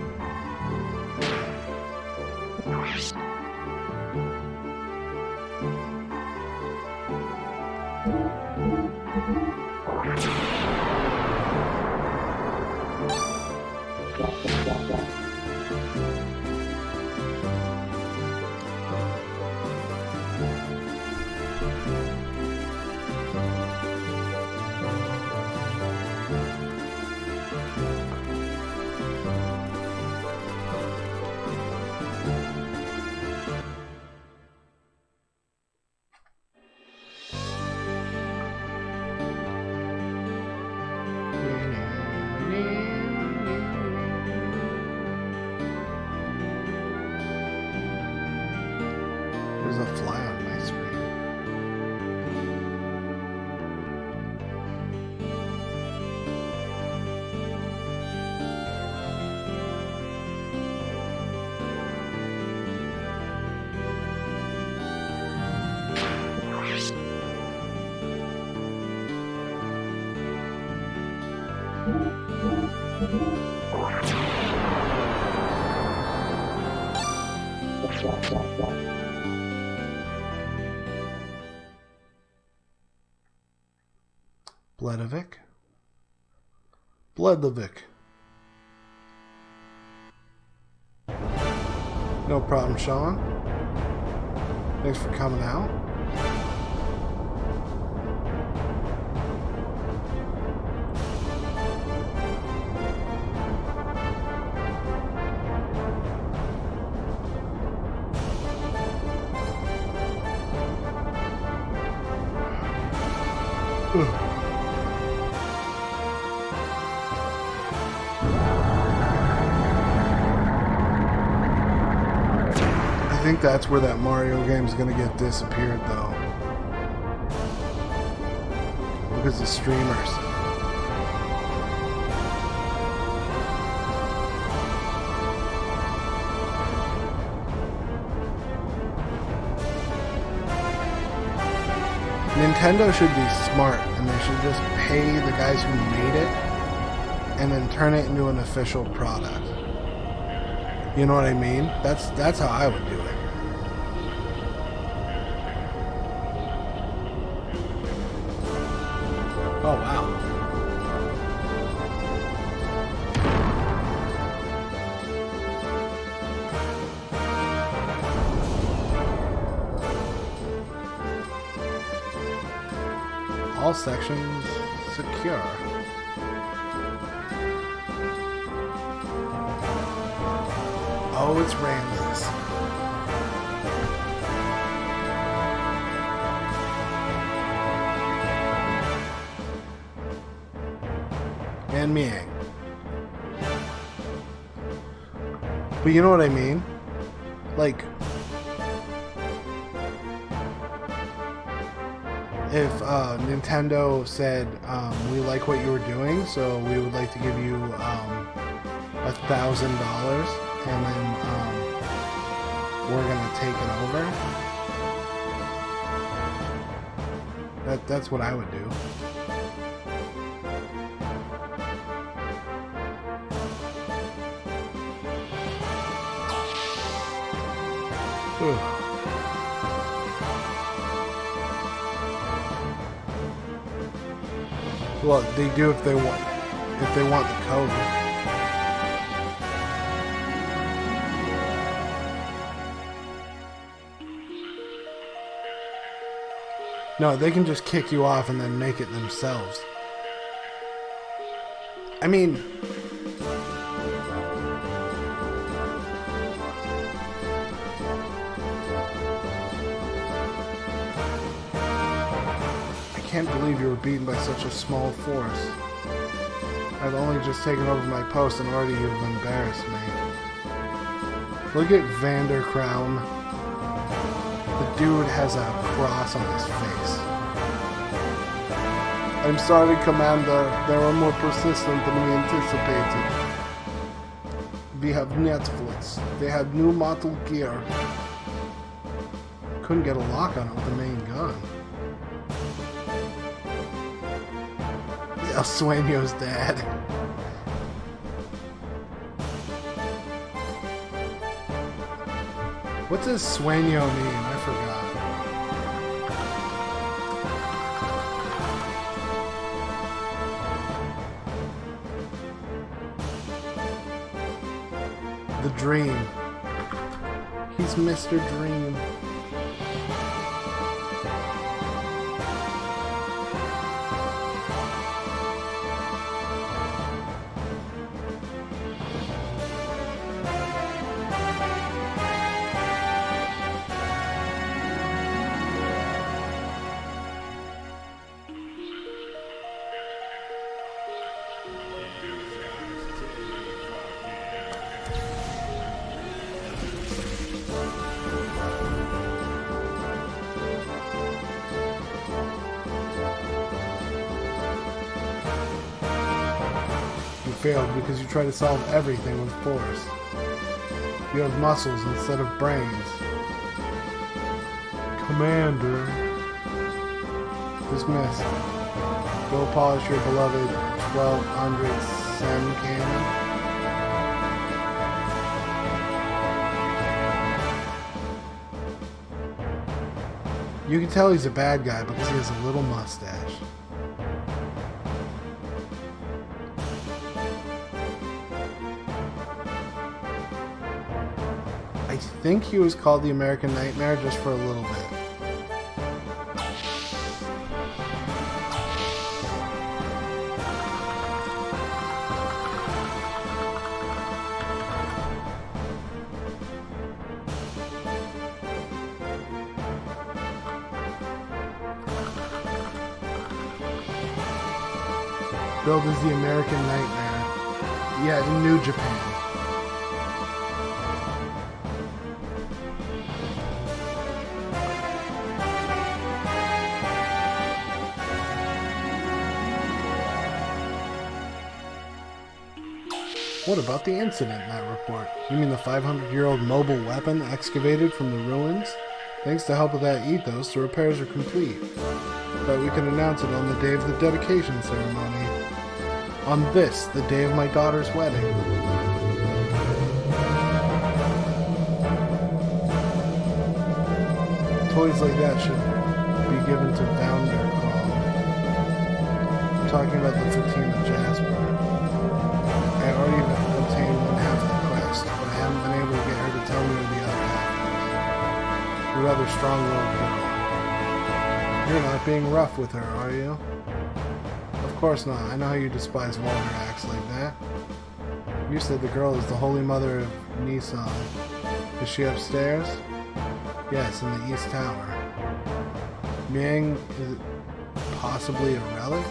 Bledovic. Bledovic. No problem, Sean. Thanks for coming out. I think that's where that Mario game's gonna get disappeared, though. Because of streamers. Nintendo should be smart, and they should just pay the guys who made it and then turn it into an official product. You know what I mean? That's how I would do it. Oh wow. All sections secure. Oh, it's Randy's. And Miang. But you know what I mean? Like, if Nintendo said, we like what you were doing, so we would like to give you $1,000, and then we're gonna take it over. That's what I would do. Ugh. Well, they do if they want the code. No, they can just kick you off and then make it themselves. I mean, I can't believe you were beaten by such a small force. I've only just taken over my post and already you've embarrassed me. Look at Vander Crown. The dude has a cross on his face. I'm sorry, Commander. They were more persistent than we anticipated. We have Netflix. They had new model gear. Couldn't get a lock on it with the main gun. El Sueño's dad. What does Sueño mean? I forgot. The Dream. He's Mr. Dream. Failed because you try to solve everything with force. You have muscles instead of brains. Commander. Dismissed. Go polish your beloved 1200 Sem cannon. You can tell he's a bad guy because he has a little mustache. I think he was called the American Nightmare just for a little bit. Billed as the American Nightmare. Yeah, in New Japan. What about the incident in that report? You mean the 500-year-old mobile weapon excavated from the ruins? Thanks to help of that ethos, the repairs are complete. But we can announce it on the day of the dedication ceremony. On this, the day of my daughter's wedding. Toys like that should be given to Vandercrawl. I'm talking about the Fatima Jasper. I already obtained one half of the quest, but I haven't been able to get her to tell me where the other half is. You're a rather strong-willed girl. You're not being rough with her, are you? Of course not. I know how you despise vulgar acts like that. You said the girl is the Holy Mother of Maison. Is she upstairs? Yes, in the East Tower. Miang, is it possibly a relic?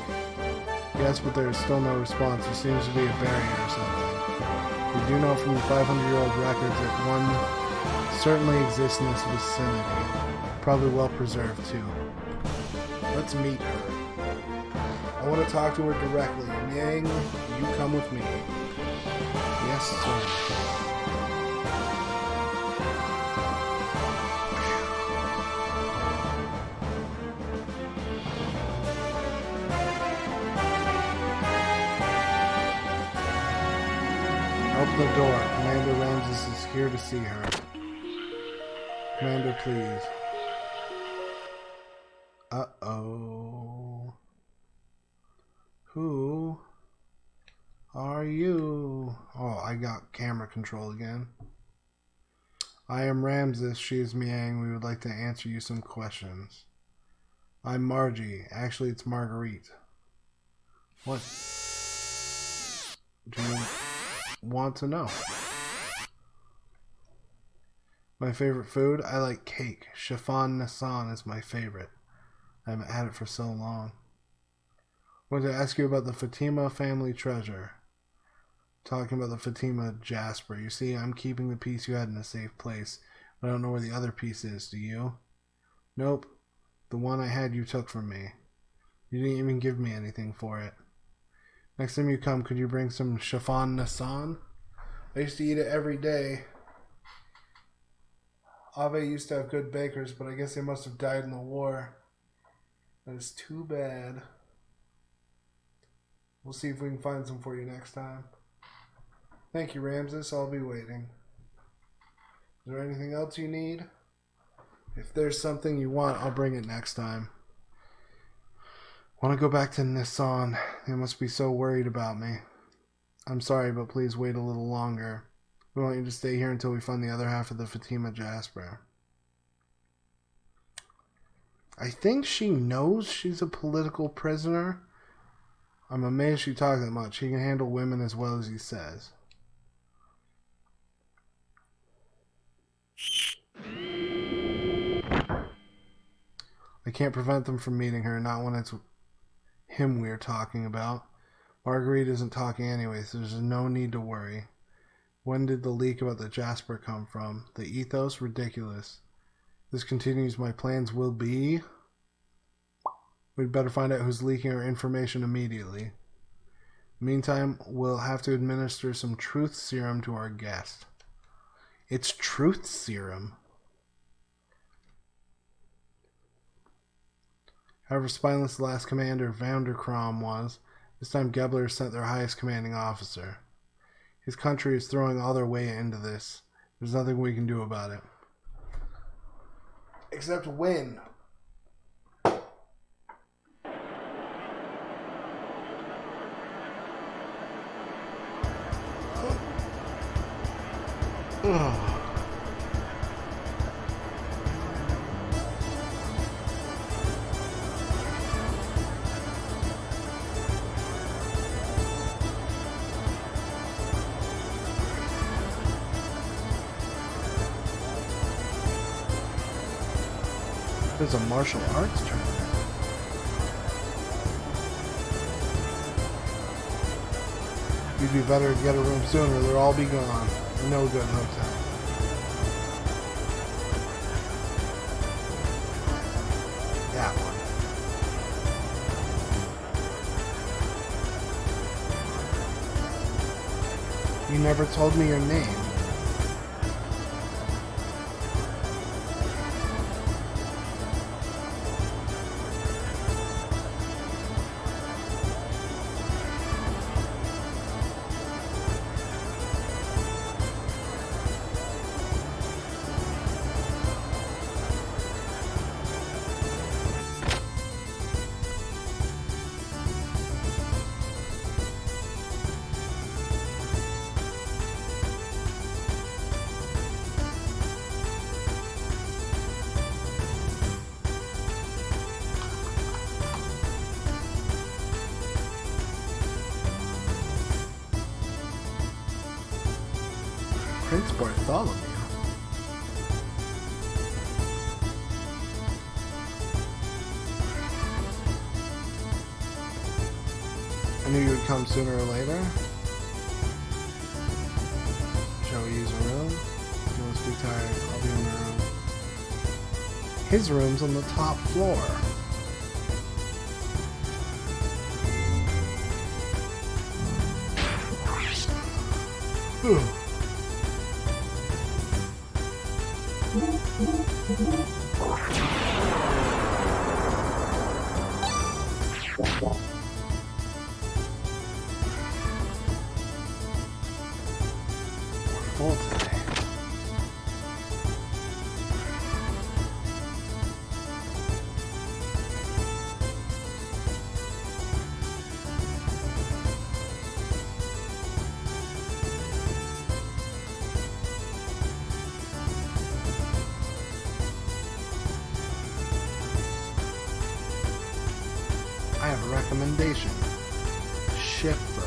Yes, but there is still no response. There seems to be a barrier or something. We do know from the 500-year-old records that one certainly exists in this vicinity. Probably well preserved, too. Let's meet her. I want to talk to her directly. Yang, you come with me. Yes, sir. Open the door. Commander Ramses is here to see her. Commander, please. Uh-oh. Who are you? Oh, I got camera control again. I am Ramses. She is Miang. We would like to answer you some questions. I'm Margie. Actually, it's Marguerite. What do you want to know? My favorite food? I like cake. Chiffon Nasson is my favorite. I haven't had it for so long. I want to ask you about the Fatima family treasure. Talking about the Fatima Jasper. You see, I'm keeping the piece you had in a safe place, but I don't know where the other piece is. Do you? Nope. The one I had you took from me. You didn't even give me anything for it. Next time you come, could you bring some Chiffon Nasson? I used to eat it every day. Ave used to have good bakers, but I guess they must have died in the war. That is too bad. We'll see if we can find some for you next time. Thank you, Ramses. I'll be waiting. Is there anything else you need? If there's something you want, I'll bring it next time. Want to go back to Nissan. They must be so worried about me. I'm sorry, but please wait a little longer. We want you to stay here until we find the other half of the Fatima Jasper. I think she knows she's a political prisoner. I'm amazed she talks that much. He can handle women as well as he says. I can't prevent them from meeting her, not when it's him we're talking about. Marguerite isn't talking anyway, so there's no need to worry. When did the leak about the Jasper come from? The ethos? Ridiculous. This continues, my plans will be... We'd better find out who's leaking our information immediately. Meantime, we'll have to administer some truth serum to our guest. It's truth serum. However spineless the last commander Vandercrom was, This time Gebler sent their highest commanding officer. His country is throwing all their weight into this. There's nothing we can do about it. Except win. Ugh. There's a martial arts tournament. You'd be better to get a room sooner. They'll all be gone. No good hotel. That one. You never told me your name. Prince Bartholomew. I knew you would come sooner or later. Shall we use a room? You must be tired. I'll be in the room. His room's on the top floor. Ugh. Full today. I have a recommendation. Shifter.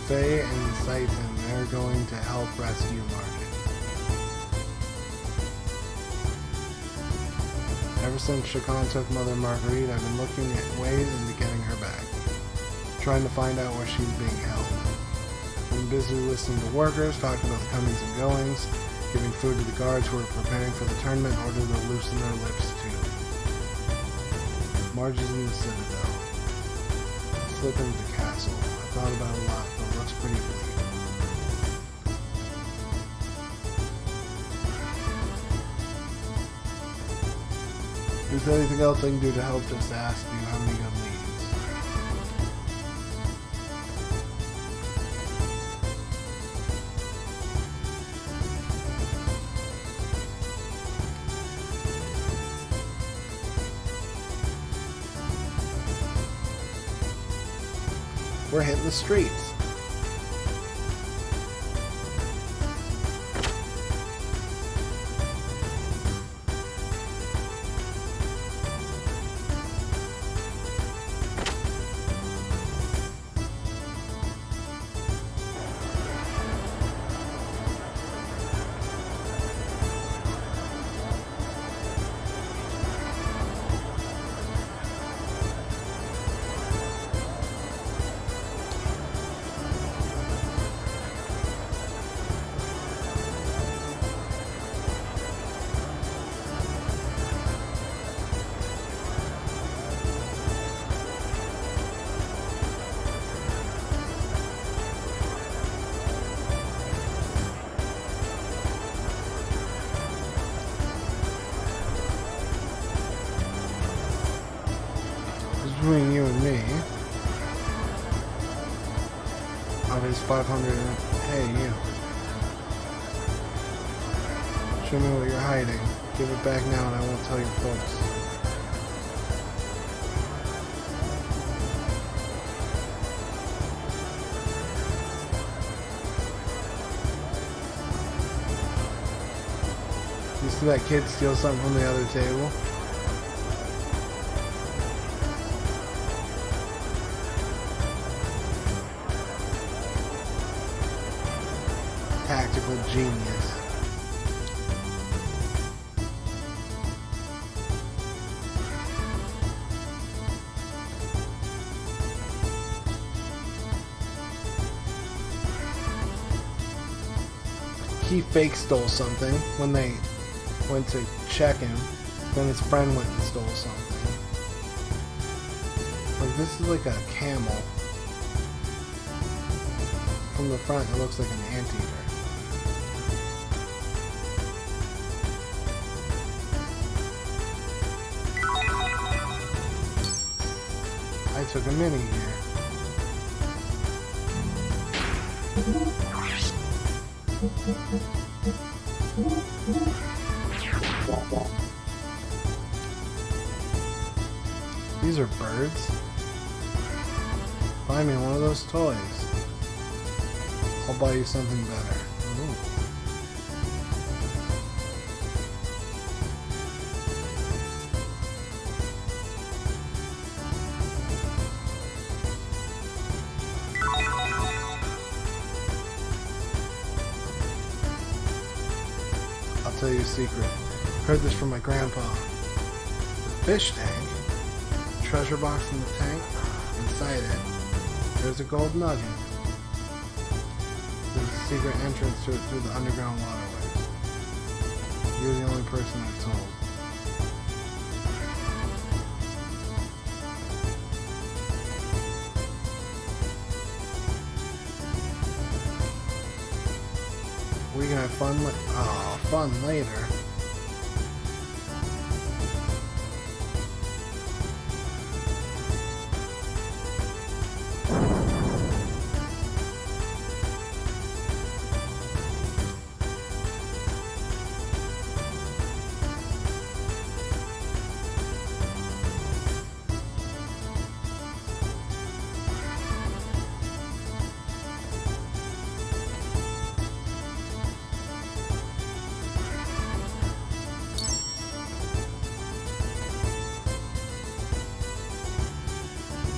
Faye and Satan, they're going to help rescue Margaret. Ever since Shakan took Mother Marguerite, I've been looking at ways into getting her back. Trying to find out where she's being held. I've been busy listening to workers, talking about the comings and goings, giving food to the guards who are preparing for the tournament in order to loosen their lips too. Marge is in the Citadel. Slip into the castle. I thought about it a lot, but it looks pretty bleak. If there's anything else I can do to help, just ask. Do you have any good leads? We're hitting the streets. between you and me, of his 500, hey, you. Show me what you're hiding. Give it back now and I won't tell your folks. You see that kid steal something from the other table? Tactical genius. He fake stole something when they went to check him. Then his friend went and stole something. Like, this is like a camel. From the front, it looks like an anteater. I took a mini here. These are birds. Buy me one of those toys. I'll buy you something better. Ooh. I'll tell you a secret. Heard this from my grandpa. The fish tank, treasure box in the tank, inside it, there's a gold nugget. There's a secret entrance to it through the underground waterways. You're the only person I've told. We can have fun fun later.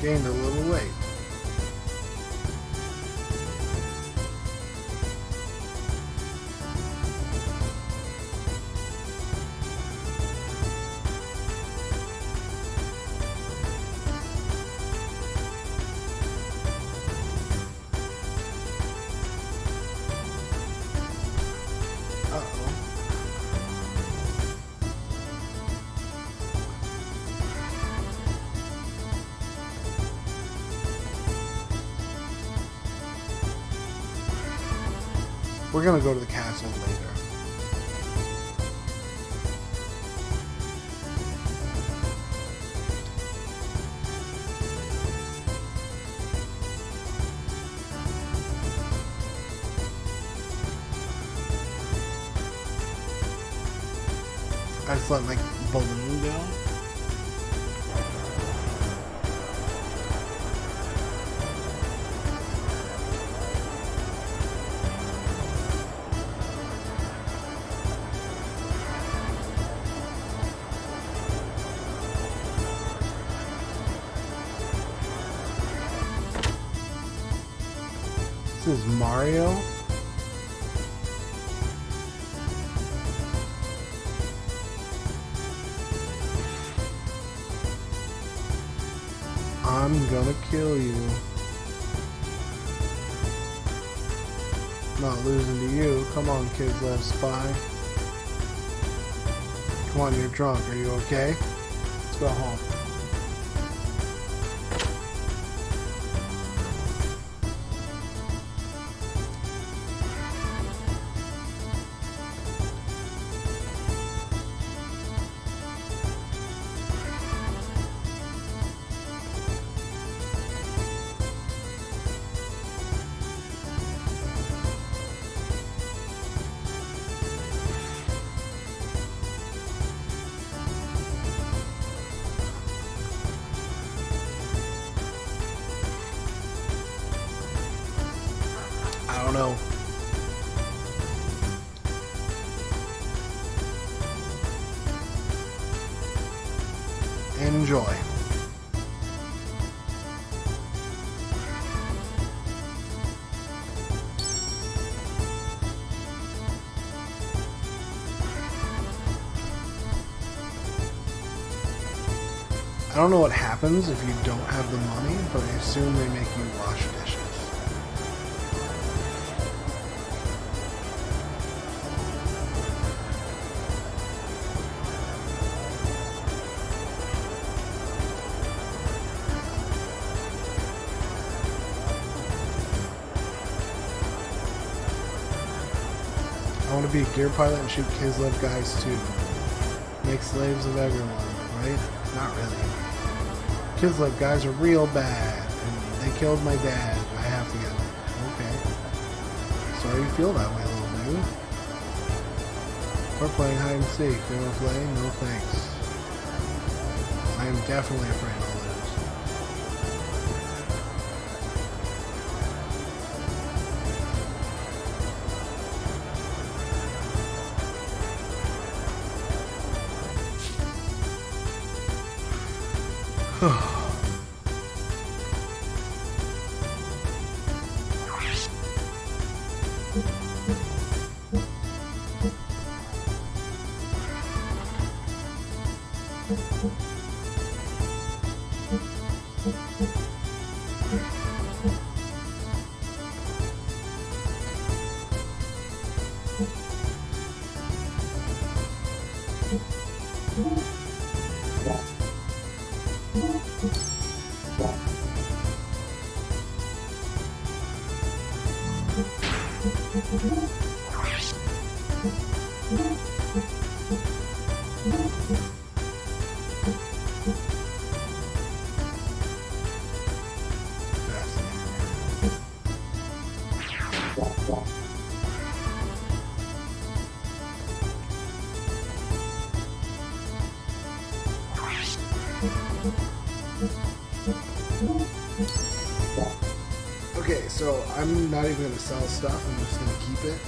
Gained a little weight. Uh-oh. We're gonna go to the castle later. I just let my balloon go. This is Mario. I'm gonna kill you. Not losing to you. Come on, kids, let's spy. Come on, you're drunk. Are you okay? Let's go home. I don't know. Enjoy. I don't know what happens if you don't have the money, but I assume they make you wash dishes. I want to be a gear pilot and shoot Kislev guys too. Make slaves of everyone, right? Not really. Kislev guys are real bad, and they killed my dad. I have to get them. Okay. Sorry you feel that way, little dude. We're playing hide and seek. You wanna play? No thanks. I am definitely afraid I'll lose. Okay, so I'm not even going to sell stuff, I'm just going to keep it.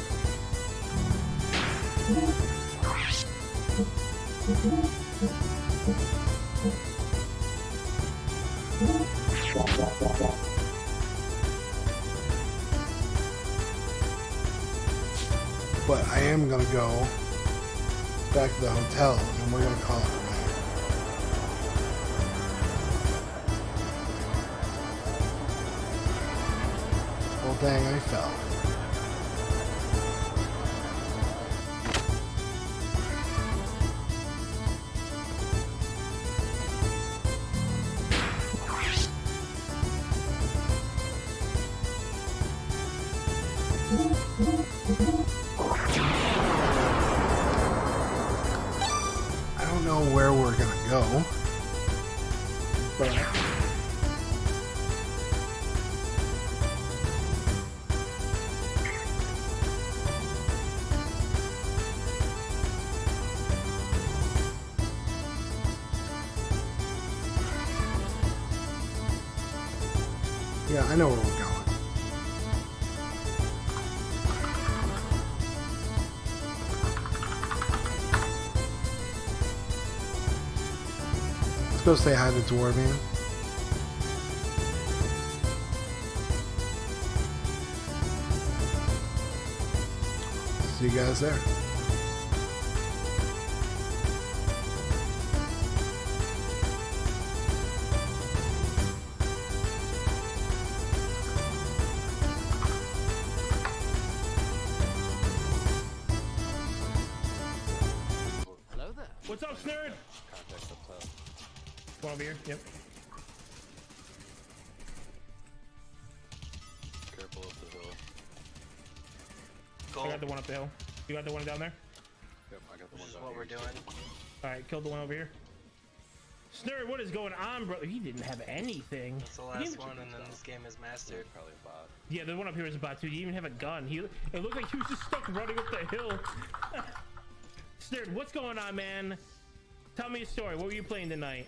But I am going to go back to the hotel and we're going to call it a night. Well, dang, I fell. I don't know where we're gonna go, but yeah, I know where we're going. Let's go say hi to Dwarvian. See you guys there. Hello there. What's up, nerd? One over here. Yep. Careful up the hill. I got the one up the hill. You got the one down there? Yep, I got the one This is down what here. we're doing. Alright, killed the one over here. Snurd, what is going on, bro? He didn't have anything. It's the last one, and then this game is mastered. Probably a bot. Yeah, the one up here is a bot too. He didn't even have a gun. It looked like he was just stuck running up the hill. Snurd, what's going on, man? Tell me a story. What were you playing tonight?